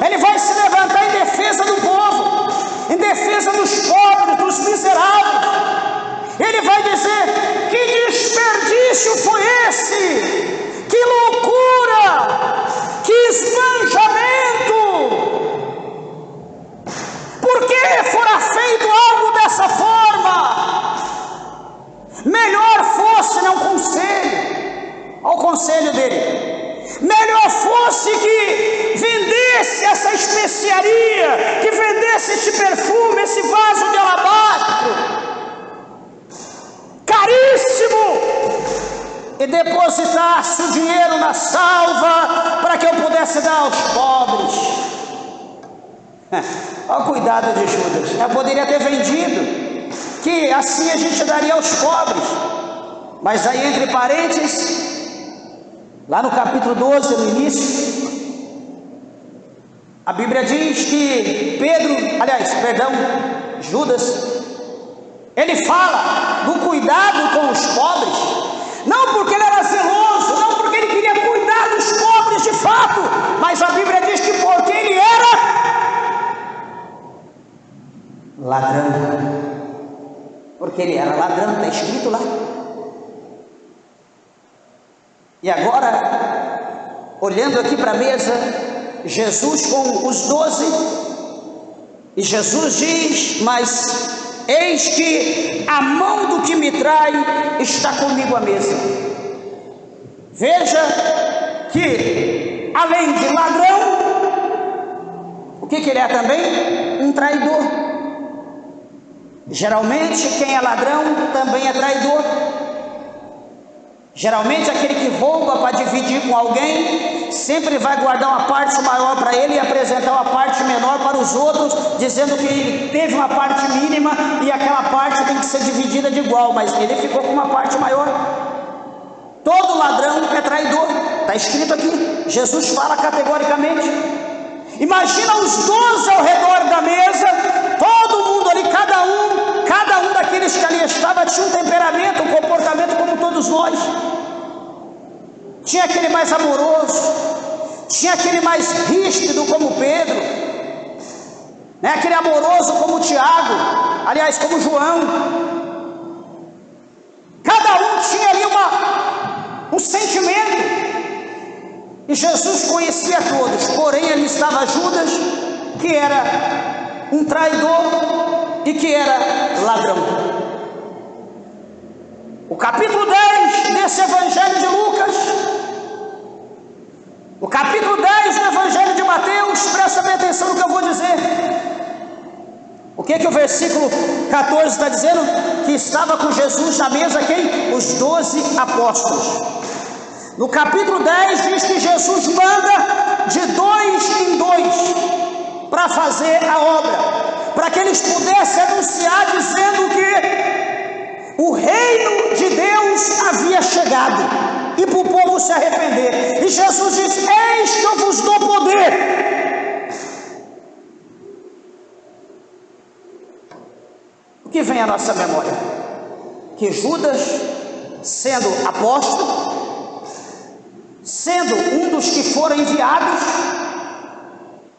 ele vai se levantar em defesa do povo, em defesa dos pobres, dos miseráveis. Ele vai dizer: que desperdício foi esse? Que loucura! Que esbanjamento! Por que fora feito algo dessa forma? Melhor fosse, não conselho, ao conselho dele, melhor fosse que vendesse essa especiaria, que vendesse esse perfume, esse vaso de alabastro, caríssimo, e depositasse o dinheiro na salva, para que eu pudesse dar aos pobres. Olha o cuidado de Judas. Eu poderia ter vendido, que assim a gente daria aos pobres. Mas aí, entre parênteses, lá no capítulo 12, no início, a Bíblia diz que Judas, ele fala do cuidado com os pobres, não porque ele era zeloso, não porque ele queria cuidar dos pobres de fato, mas a Bíblia diz que porque ele era ladrão, porque ele era ladrão, está escrito lá. E agora, olhando aqui para a mesa, Jesus com os 12, e Jesus diz: mas eis que a mão do que me trai está comigo à mesa. Veja que, além de ladrão, o que ele é também? Um traidor. Geralmente quem é ladrão também é traidor. Geralmente aquele que rouba para dividir com alguém sempre vai guardar uma parte maior para ele e apresentar uma parte menor para os outros, dizendo que ele teve uma parte mínima e aquela parte tem que ser dividida de igual, mas ele ficou com uma parte maior. Todo ladrão é traidor, está escrito aqui, Jesus fala categoricamente. Imagina os 12 ao redor da mesa, todo mundo ali, cada um daqueles que ali estava tinha um temperamento, um comportamento como todos nós. Tinha aquele mais amoroso, tinha aquele mais ríspido como Pedro, né? Aquele amoroso como Tiago, aliás, como João. Cada um tinha ali um sentimento. E Jesus conhecia todos, porém ali estava Judas, que era um traidor e que era ladrão. O capítulo 10 desse Evangelho de Lucas, o capítulo 10 do Evangelho de Mateus, presta bem atenção no que eu vou dizer. O que o versículo 14 está dizendo? Que estava com Jesus na mesa quem? Os 12 apóstolos. No capítulo 10 diz que Jesus manda de 2 em 2 para fazer a obra, para que eles pudessem anunciar dizendo que o reino de Deus havia chegado e para o povo se arrepender. E Jesus diz: eis que eu vos dou poder. O que vem à nossa memória? Que Judas, sendo apóstolo, sendo um dos que foram enviados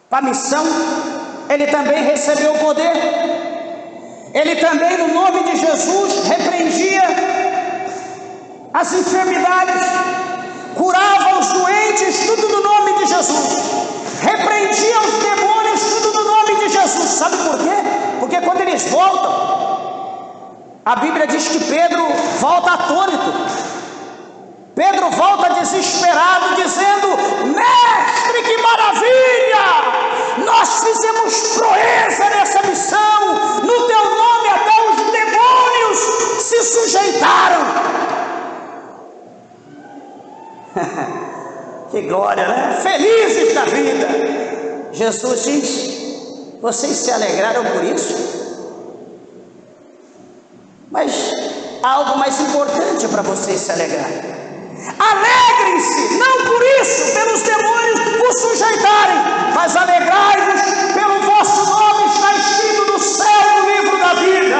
para a missão, ele também recebeu o poder. Ele também, no nome de Jesus, repreendia as enfermidades, curava os doentes, tudo no nome de Jesus, repreendia os demônios, tudo no nome de Jesus. Sabe por quê? Porque quando eles voltam, a Bíblia diz que Pedro volta atônito. Pedro volta desesperado, dizendo: mestre, que maravilha! Nós fizemos proeza nessa missão, no teu nome até os demônios se sujeitaram. Que glória, né? Felizes da vida. Jesus diz: Vocês se alegraram por isso? Mas há algo mais importante para vocês se alegrar. Alegrem-se, não por isso, pelos demônios vos sujeitarem, mas alegrai-vos pelo vosso nome está escrito no céu, no livro da vida.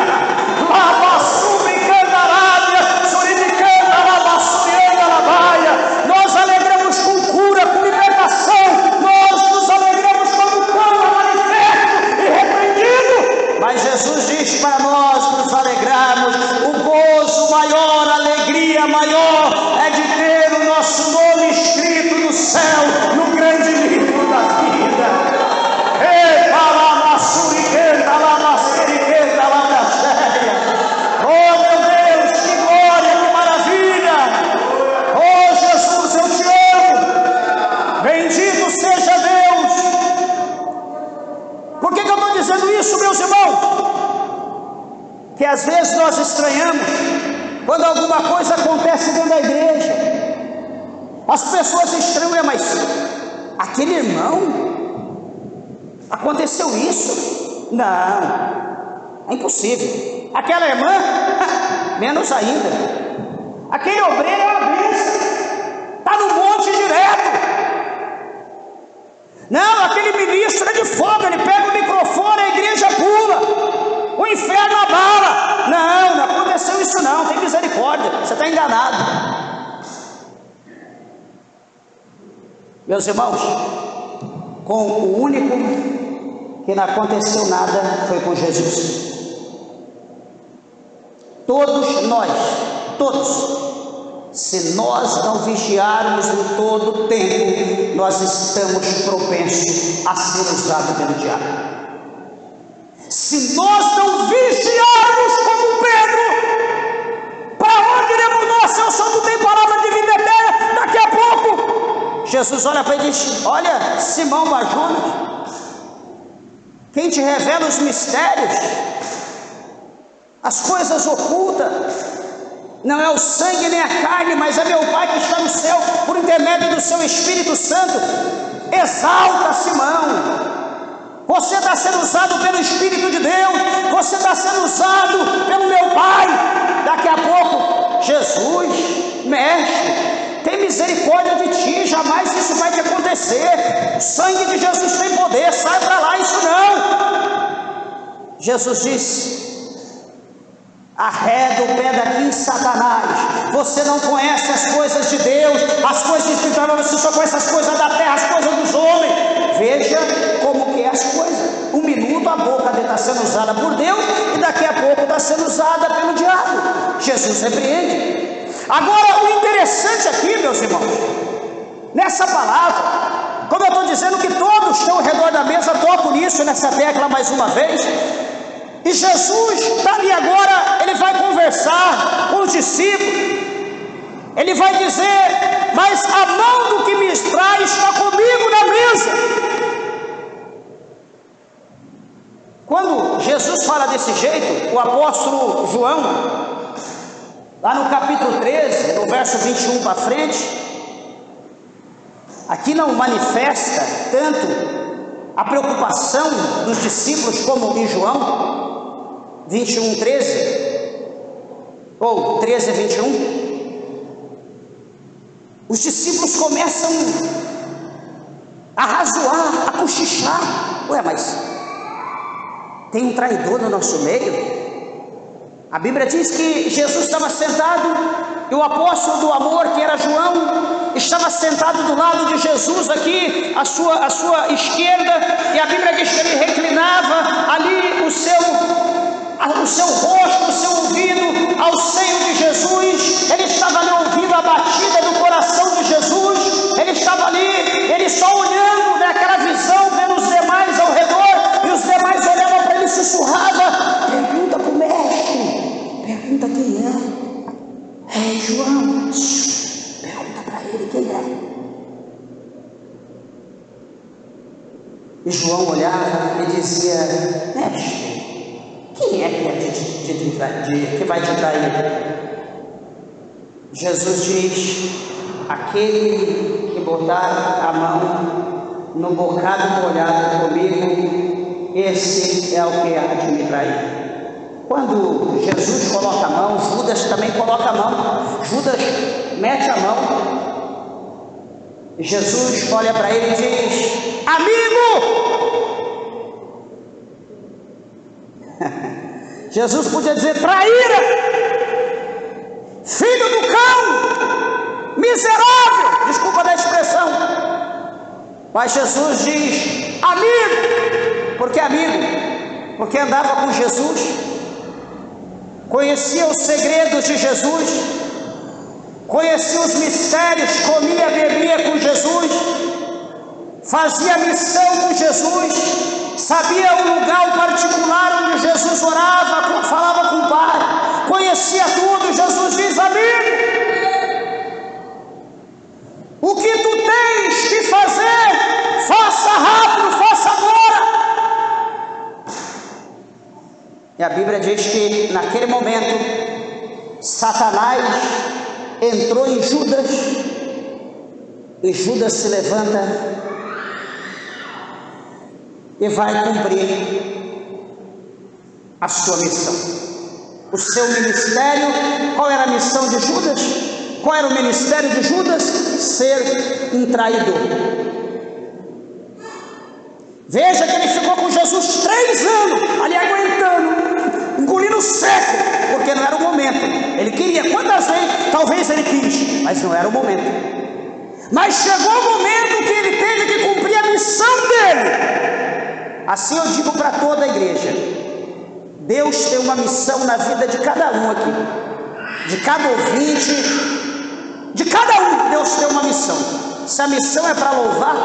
Nós alegramos com cura, com libertação, nós nos alegramos como cana manifesto e repreendido. Mas Jesus diz para nós nos alegrarmos, o gozo maior, a alegria maior é de ter o nosso nome escrito no céu, no grande livro da vida. Oh meu Deus, que glória, que maravilha! Oh Jesus, eu te amo! Bendito seja Deus! Por que eu estou dizendo isso, meus irmãos? Que às vezes nós estranhamos quando alguma coisa acontece dentro da igreja. As pessoas estranham, mas aquele irmão, aconteceu isso? Não, é impossível. Aquela irmã, menos ainda. Aquele obreiro é uma bênção, está no monte direto. Não, aquele ministro é de fogo, ele pega o microfone, a igreja pula, o inferno abala. Não, não aconteceu isso não, tem misericórdia, você está enganado. Meus irmãos, com o único que não aconteceu nada foi com Jesus. Todos nós, se nós não vigiarmos em todo o tempo, nós estamos propensos a ser usados pelo diabo. Se nós não vigiarmos como Pedro, para onde iremos nós? Se eu só não tenho palavra de vida eterna, daqui a pouco Jesus olha para ele e diz: olha, Simão Barjonas, quem te revela os mistérios, as coisas ocultas, não é o sangue nem a carne, mas é meu Pai que está no céu, por intermédio do seu Espírito Santo. Exalta Simão, você está sendo usado pelo Espírito de Deus, você está sendo usado pelo meu Pai. Daqui a pouco, Jesus, mestre, tem misericórdia de ti, jamais isso vai te acontecer. O sangue de Jesus tem poder, sai para lá, isso não. Jesus disse: arreda o pé daqui, Satanás, você não conhece as coisas de Deus, as coisas espirituais, você só conhece as coisas da terra, as coisas dos homens. Veja como que é as coisas. Um minuto a boca dele está sendo usada por Deus e daqui a pouco está sendo usada pelo diabo. Jesus repreende. Agora, o interessante aqui, meus irmãos, nessa palavra, como eu estou dizendo que todos estão ao redor da mesa, toco nisso, nessa tecla mais uma vez. E Jesus está ali agora, ele vai conversar com os discípulos, ele vai dizer: mas a mão do que me traz está comigo na mesa. Quando Jesus fala desse jeito, o apóstolo João, lá no capítulo 13, no verso 21 para frente, aqui não manifesta tanto a preocupação dos discípulos como em João 21, 13, ou 13, 21, os discípulos começam a razoar, a cochichar. Ué, mas tem um traidor no nosso meio? A Bíblia diz que Jesus estava sentado e o apóstolo do amor, que era João, estava sentado do lado de Jesus aqui, à sua esquerda, e a Bíblia diz que ele reclinava ali o seu rosto, o seu ouvido ao seio de Jesus. Ele estava ali ouvindo a batida do coração de Jesus, ele estava ali, ele só olhando naquela visão, vendo os demais ao redor, e os demais olhavam para ele e sussurrava: pergunta para o mestre, pergunta quem é. É João, pergunta para ele quem é. E João olhava e dizia: mestre, quem é que vai te trair? Jesus diz: aquele que botar a mão no bocado molhado comigo esse é o que há de me trair. Quando Jesus coloca a mão, Judas também coloca a mão. Judas mete a mão. E Jesus olha para ele e diz: amigo! Jesus podia dizer: traíra, filho do cão, miserável, desculpa da expressão. Mas Jesus diz: amigo. Por que amigo? Porque andava com Jesus, conhecia os segredos de Jesus, conhecia os mistérios, comia, bebia com Jesus, fazia missão com Jesus, sabia o lugar particular onde Jesus orava, falava com o Pai, conhecia tudo. Jesus diz: amigo, o que tu tens que fazer, faça rápido, faça agora. E a Bíblia diz que naquele momento Satanás entrou em Judas, e Judas se levanta e vai cumprir a sua missão, o seu ministério. Qual era a missão de Judas? Qual era o ministério de Judas? Ser um traidor. Veja que ele ficou com Jesus 3 anos, ali aguentando, engolindo seco, porque não era o momento. Ele queria, quantas vezes? Talvez ele quis, mas não era o momento. Mas chegou o momento que ele teve que cumprir a missão dele. Assim eu digo para toda a igreja: Deus tem uma missão na vida de cada um aqui, de cada ouvinte, de cada um. Deus tem uma missão. Se a missão é para louvar,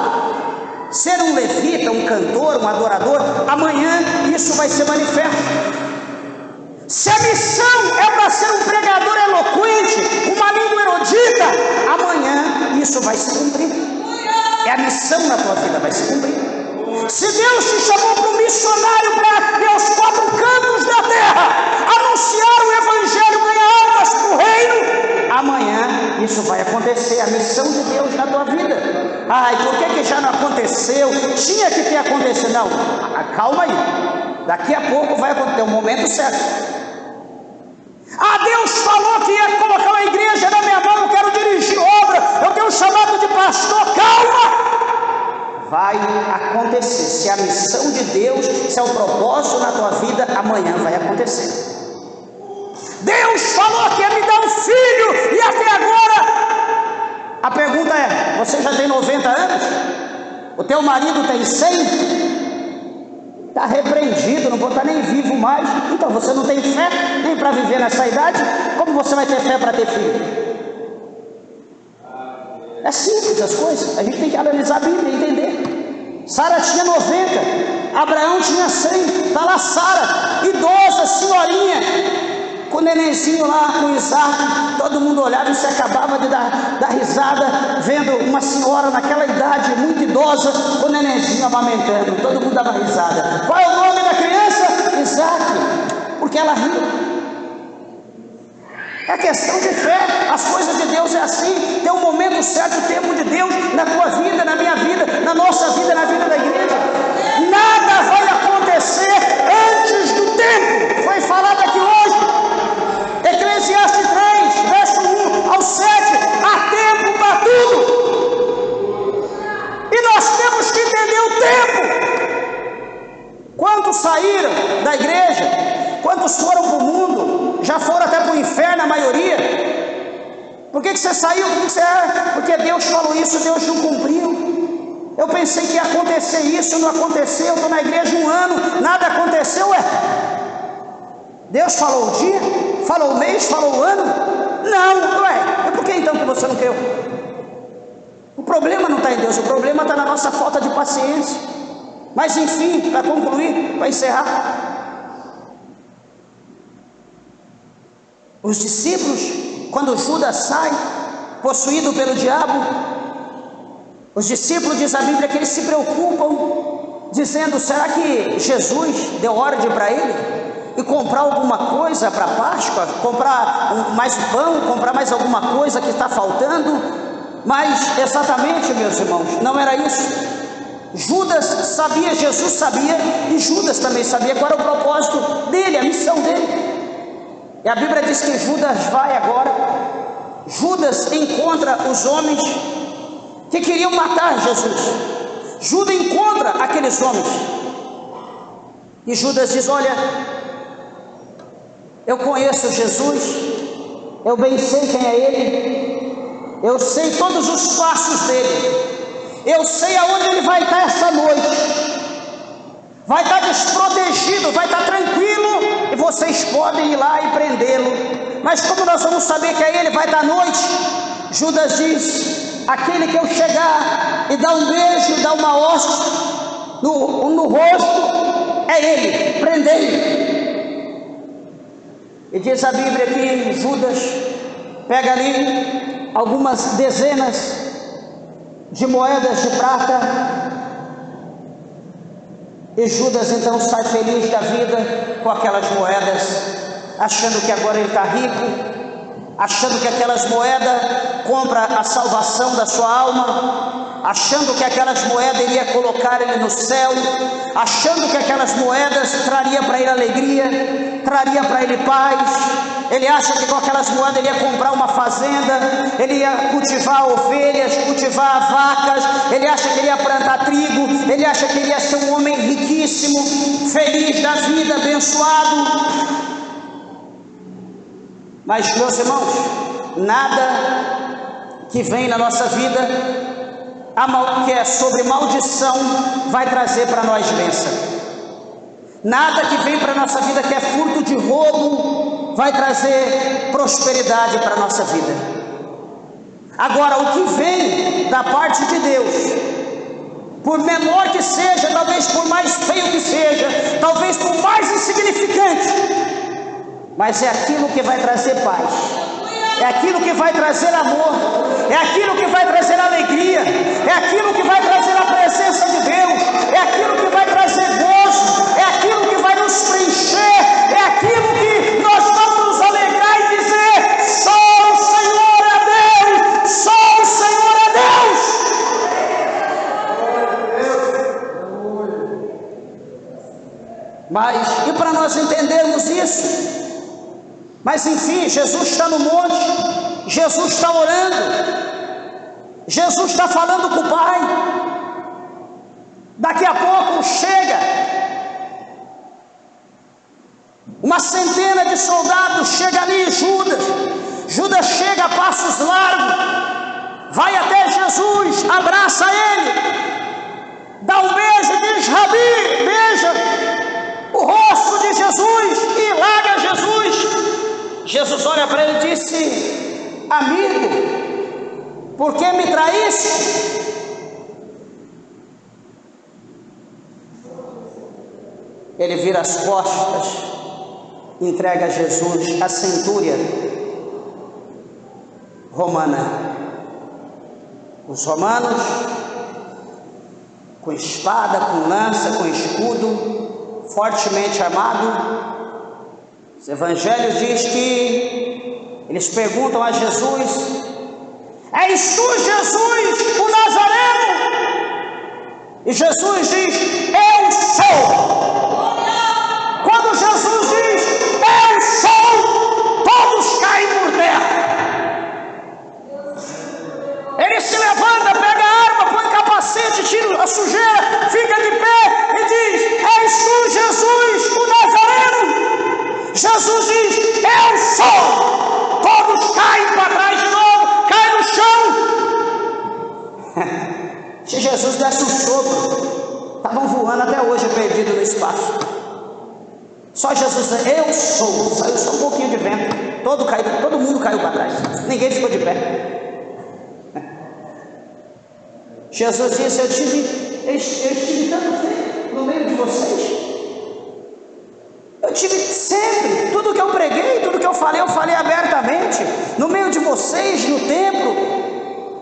ser um levita, um cantor, um adorador, amanhã isso vai ser manifesto. Se a missão é para ser um pregador eloquente, uma língua erudita, amanhã isso vai se cumprir. É a missão na tua vida, vai se cumprir. Se Deus te chamou para um missionário para ir aos 4 cantos da terra, anunciar o evangelho, ganhar almas para o reino, amanhã isso vai acontecer. A missão de Deus na tua vida. Ai, por que já não aconteceu? Tinha que ter acontecido. Não, calma aí, daqui a pouco vai acontecer, o momento certo. Deus falou que ia colocar uma igreja na minha mão, eu quero dirigir obra, eu tenho um chamado de pastor. Calma! Vai acontecer. Se a missão de Deus, se é o propósito na tua vida, amanhã vai acontecer. Deus falou que ia me dar um filho, e até agora, a pergunta é: você já tem 90 anos? O teu marido tem 100? Está repreendido, não vou estar nem vivo mais. Então você não tem fé nem para viver nessa idade. Como você vai ter fé para ter filho? É simples as coisas. A gente tem que analisar a Bíblia e entender. Sara tinha 90, Abraão tinha 100. Está lá Sara, idosa, senhorinha, com o nenenzinho lá, com Isaac. Todo mundo olhava e se acabava de dar risada, vendo uma senhora naquela idade, muito idosa, com o nenenzinho amamentando. Todo mundo dava risada. Qual é o nome da criança? Isaac, porque ela riu. É questão de fé. As coisas de Deus é assim. Tem um momento certo, o tempo de Deus na tua vida, na minha vida, na nossa vida, na vida da igreja. Nada vai acontecer antes do tempo. Foi falado aqui hoje, Eclesiastes 3, verso 1 ao 7. Há tempo para tudo, e nós temos que entender o tempo. Quantos saíram da igreja? Quantos foram para o mundo? Já foram até para o inferno a maioria. Por que você saiu? Por que você é? Porque Deus falou isso, Deus não cumpriu. Eu pensei que ia acontecer isso, não aconteceu. Eu estou na igreja 1 ano, nada aconteceu. Deus falou o dia, falou o mês, falou o ano? Não, e por que então que você não creu? O problema não está em Deus, o problema está na nossa falta de paciência. Mas enfim, para concluir, para encerrar, os discípulos, quando Judas sai, possuído pelo diabo, os discípulos, diz a Bíblia, que eles se preocupam, dizendo: será que Jesus deu ordem para ele? E comprar alguma coisa para Páscoa? Comprar mais pão? Comprar mais alguma coisa que está faltando? Mas exatamente, meus irmãos, não era isso. Judas sabia, Jesus sabia, e Judas também sabia qual era o propósito dele, a missão dele. E a Bíblia diz que Judas vai agora. Judas encontra os homens que queriam matar Jesus. Judas encontra aqueles homens. E Judas diz: olha, eu conheço Jesus, eu bem sei quem é Ele, eu sei todos os passos dele, eu sei aonde ele vai estar essa noite, vai estar desprotegido, vai estar tranquilo, e vocês podem ir lá e prendê-lo. Mas como nós vamos saber que é ele, vai estar à noite? Judas diz: aquele que eu chegar e dar um beijo, dar uma hóstia no rosto, é ele, prendei-o. E diz a Bíblia que Judas pega ali algumas dezenas de moedas de prata, e Judas então sai feliz da vida com aquelas moedas, achando que agora ele está rico, achando que aquelas moedas compram a salvação da sua alma, achando que aquelas moedas iria colocar ele no céu, achando que aquelas moedas traria para ele alegria, traria para ele paz. Ele acha que com aquelas moedas ele ia comprar uma fazenda, ele ia cultivar ovelhas, cultivar vacas, ele acha que ele ia plantar trigo, ele acha que ele ia ser um homem riquíssimo, feliz da vida, abençoado. Mas, meus irmãos, nada que vem na nossa vida, que é sobre maldição, vai trazer para nós bênção. Nada que vem para a nossa vida que é fruto de roubo, vai trazer prosperidade para a nossa vida. Agora, o que vem da parte de Deus, por menor que seja, talvez por mais feio que seja, talvez por mais insignificante, mas é aquilo que vai trazer paz, é aquilo que vai trazer amor, é aquilo que vai trazer alegria, é aquilo que vai trazer a presença de Deus, é aquilo que vai trazer gozo, é aquilo que vai nos preencher, é aquilo que nós vamos nos alegrar e dizer: só o Senhor é Deus, só o Senhor é Deus. Mas, e para nós entendermos isso, mas enfim, Jesus está no monte, Jesus está orando, Jesus está falando com o Pai. Daqui a pouco chega uma centena de soldados, chega ali Judas chega a passos largos, vai até Jesus, abraça ele, dá um beijo e diz: Rabi, beija o rosto de Jesus e larga Jesus. Jesus olha para ele e disse: amigo, por que me traíste? Ele vira as costas, entrega a Jesus a centúria romana. Os romanos, com espada, com lança, com escudo, fortemente armado. Os evangelhos diz que eles perguntam a Jesus: és tu Jesus, o Nazareno? E Jesus diz: eu sou. Quando Jesus diz: eu sou, todos caem por terra. Ele se levanta, pega a arma, põe capacete, tira a sujeira, fica de pé e diz: és tu Jesus, o Nazareno? Jesus diz: eu sou. Todos caem para trás de novo, caem no chão. Se Jesus desse um sopro, estavam voando até hoje, perdido no espaço. Só Jesus disse: eu sou. Saiu só um pouquinho de vento, todo mundo caiu para trás, ninguém ficou de pé. Jesus disse: eu tive tanto tempo no meio de vocês. Eu tive sempre, tudo que eu preguei, tudo que eu falei abertamente, no meio de vocês, no templo.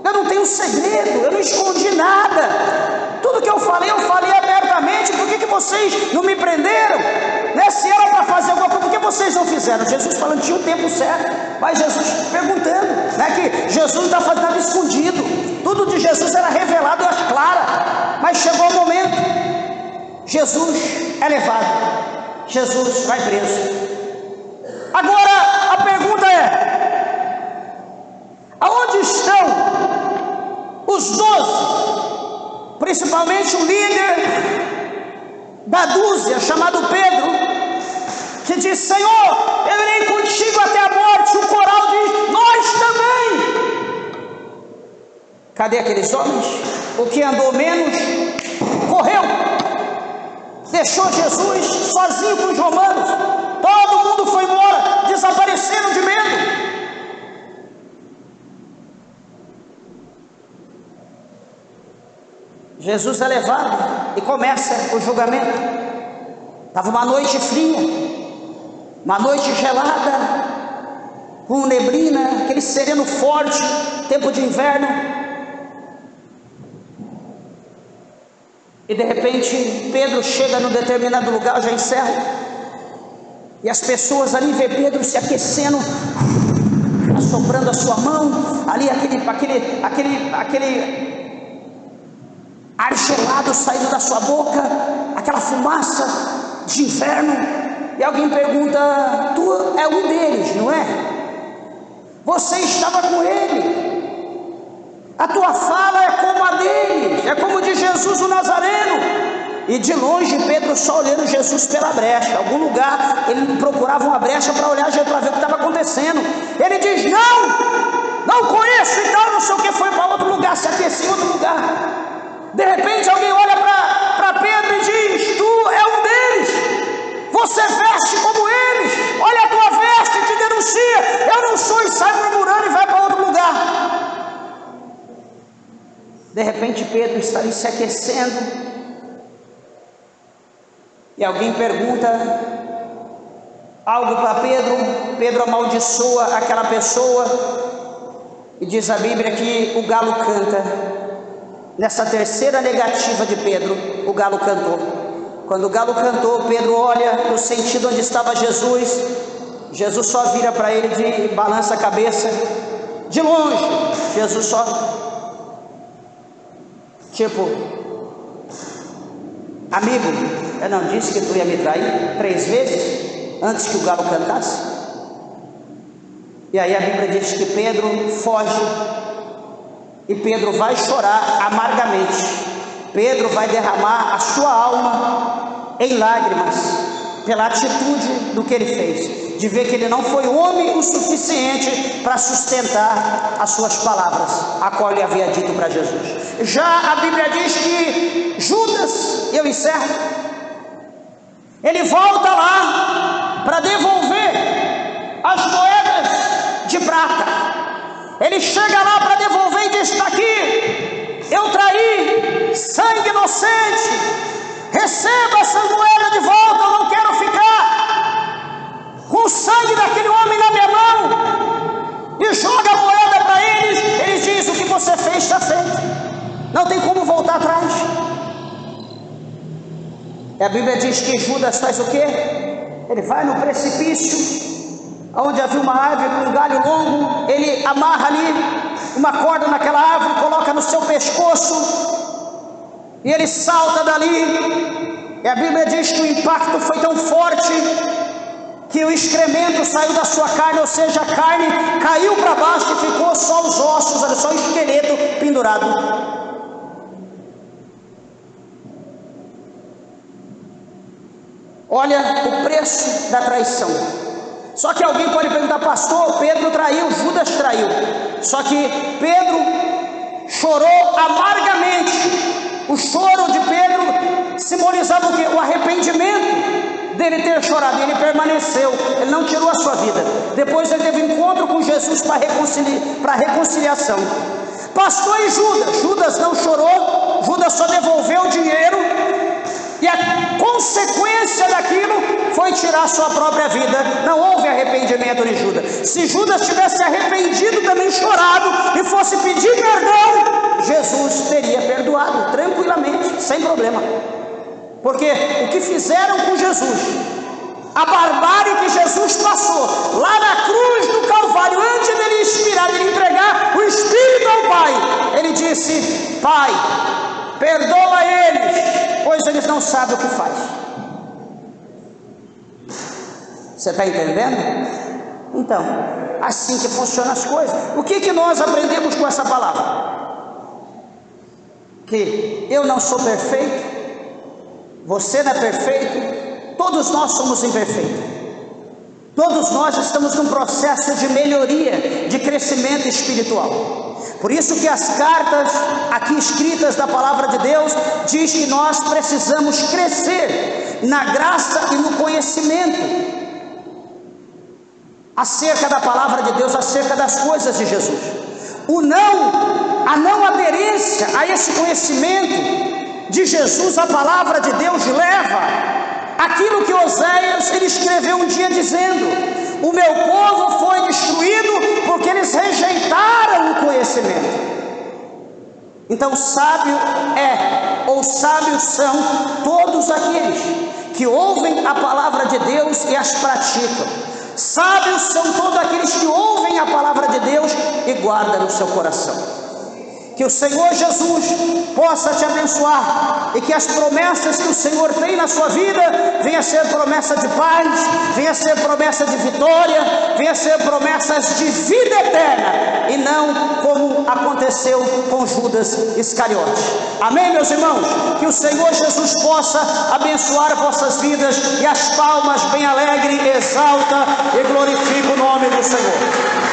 Eu não tenho segredo, eu não escondi nada. Tudo que eu falei abertamente. Por que vocês não me prenderam? Né? Se era para fazer alguma coisa, por que vocês não fizeram? Jesus falando, tinha o tempo certo, mas Jesus perguntando, né? Que Jesus não está fazendo nada escondido. Tudo de Jesus era revelado às claras. Mas chegou o momento, Jesus é levado, Jesus vai preso. Agora a pergunta é: aonde estão os 12, principalmente o líder da dúzia, chamado Pedro, que diz: Senhor, eu irei contigo até a morte. O coral diz: nós também. Cadê aqueles homens? O que andou menos, correu, deixou Jesus sozinho com os romanos. Todo mundo foi embora, desapareceram de medo. Jesus é levado e começa o julgamento. Estava uma noite fria, uma noite gelada, com neblina, aquele sereno forte, tempo de inverno. E de repente Pedro chega num determinado lugar, já encerro, e as pessoas ali vê Pedro se aquecendo, assoprando a sua mão, ali aquele ar gelado saindo da sua boca, aquela fumaça de inverno. E alguém pergunta: tu é um deles, não é? Você estava com ele, a tua fala é como a deles, é como de Jesus o Nazareno. E de longe Pedro só olhando Jesus pela brecha, algum lugar ele procurava uma brecha para olhar, para ver o que estava acontecendo. Ele diz: não conheço, então não sei o que, foi para outro lugar, se aqueceu em outro lugar. De repente alguém olha para Pedro e diz: tu é um deles, você veste como eles, olha a tua veste, te denuncia. Eu não sou, e sai murmurando e vai para outro lugar. De repente Pedro está ali se aquecendo, e alguém pergunta algo para Pedro. Pedro amaldiçoa aquela pessoa, e diz a Bíblia que o galo canta. Nessa terceira negativa de Pedro, o galo cantou. Quando o galo cantou, Pedro olha no sentido onde estava Jesus. Jesus só vira para ele e balança a cabeça. De longe, Jesus só, tipo: amigo, eu não disse que tu ia me trair 3 vezes antes que o galo cantasse? E aí a Bíblia diz que Pedro foge. E Pedro vai chorar amargamente. Pedro vai derramar a sua alma em lágrimas, pela atitude do que ele fez, de ver que ele não foi homem o suficiente para sustentar as suas palavras, a qual ele havia dito para Jesus. Já a Bíblia diz que Judas, eu encerro, ele volta lá para devolver as moedas de prata. Ele chega lá para devolver e diz: está aqui, eu traí sangue inocente, receba essa moeda de volta, eu não quero ficar com o sangue daquele homem na minha mão. E joga a moeda para eles. Eles dizem: o que você fez está feito, não tem como voltar atrás. E a Bíblia diz que Judas faz o quê? Ele vai no precipício, onde havia uma árvore com um galho longo. Ele amarra ali uma corda naquela árvore, coloca no seu pescoço, e ele salta dali. E a Bíblia diz que o impacto foi tão forte que o excremento saiu da sua carne, ou seja, a carne caiu para baixo e ficou só os ossos, olha só, o esqueleto pendurado. Olha o preço da traição. Só que alguém pode perguntar: pastor, Pedro traiu, Judas traiu. Só que Pedro chorou amargamente. O choro de Pedro simbolizava o quê? O arrependimento dele ter chorado. Ele permaneceu, ele não tirou a sua vida. Depois ele teve um encontro com Jesus para reconciliação. Pastor, e Judas? Judas não chorou, Judas só devolveu o dinheiro. E a consequência daquilo foi tirar sua própria vida. Não houve arrependimento de Judas. Se Judas tivesse arrependido, também chorado, e fosse pedir perdão, Jesus teria perdoado tranquilamente, sem problema. Porque o que fizeram com Jesus, a barbárie que Jesus passou lá na cruz do Calvário, antes dele expirar, dele entregar o Espírito ao Pai, ele disse: Pai, perdoa eles, pois eles não sabem o que faz. Você está entendendo? Então, assim que funcionam as coisas. O que nós aprendemos com essa palavra? Que eu não sou perfeito, você não é perfeito, todos nós somos imperfeitos. Todos nós estamos num processo de melhoria, de crescimento espiritual. Por isso que as cartas aqui escritas da palavra de Deus diz que nós precisamos crescer na graça e no conhecimento acerca da palavra de Deus, acerca das coisas de Jesus. A não aderência a esse conhecimento de Jesus, a palavra de Deus leva aquilo que Oséias ele escreveu um dia dizendo: o meu povo foi destruído porque eles rejeitaram o conhecimento. Então sábio ou sábios são todos aqueles que ouvem a palavra de Deus e as praticam. Sábios são todos aqueles que ouvem a palavra de Deus e guardam no seu coração. Que o Senhor Jesus possa te abençoar e que as promessas que o Senhor tem na sua vida venha ser promessa de paz, venha ser promessa de vitória, venha ser promessas de vida eterna e não como aconteceu com Judas Iscariote. Amém, meus irmãos? Que o Senhor Jesus possa abençoar vossas vidas e as palmas bem alegre exalta e glorifica o nome do Senhor.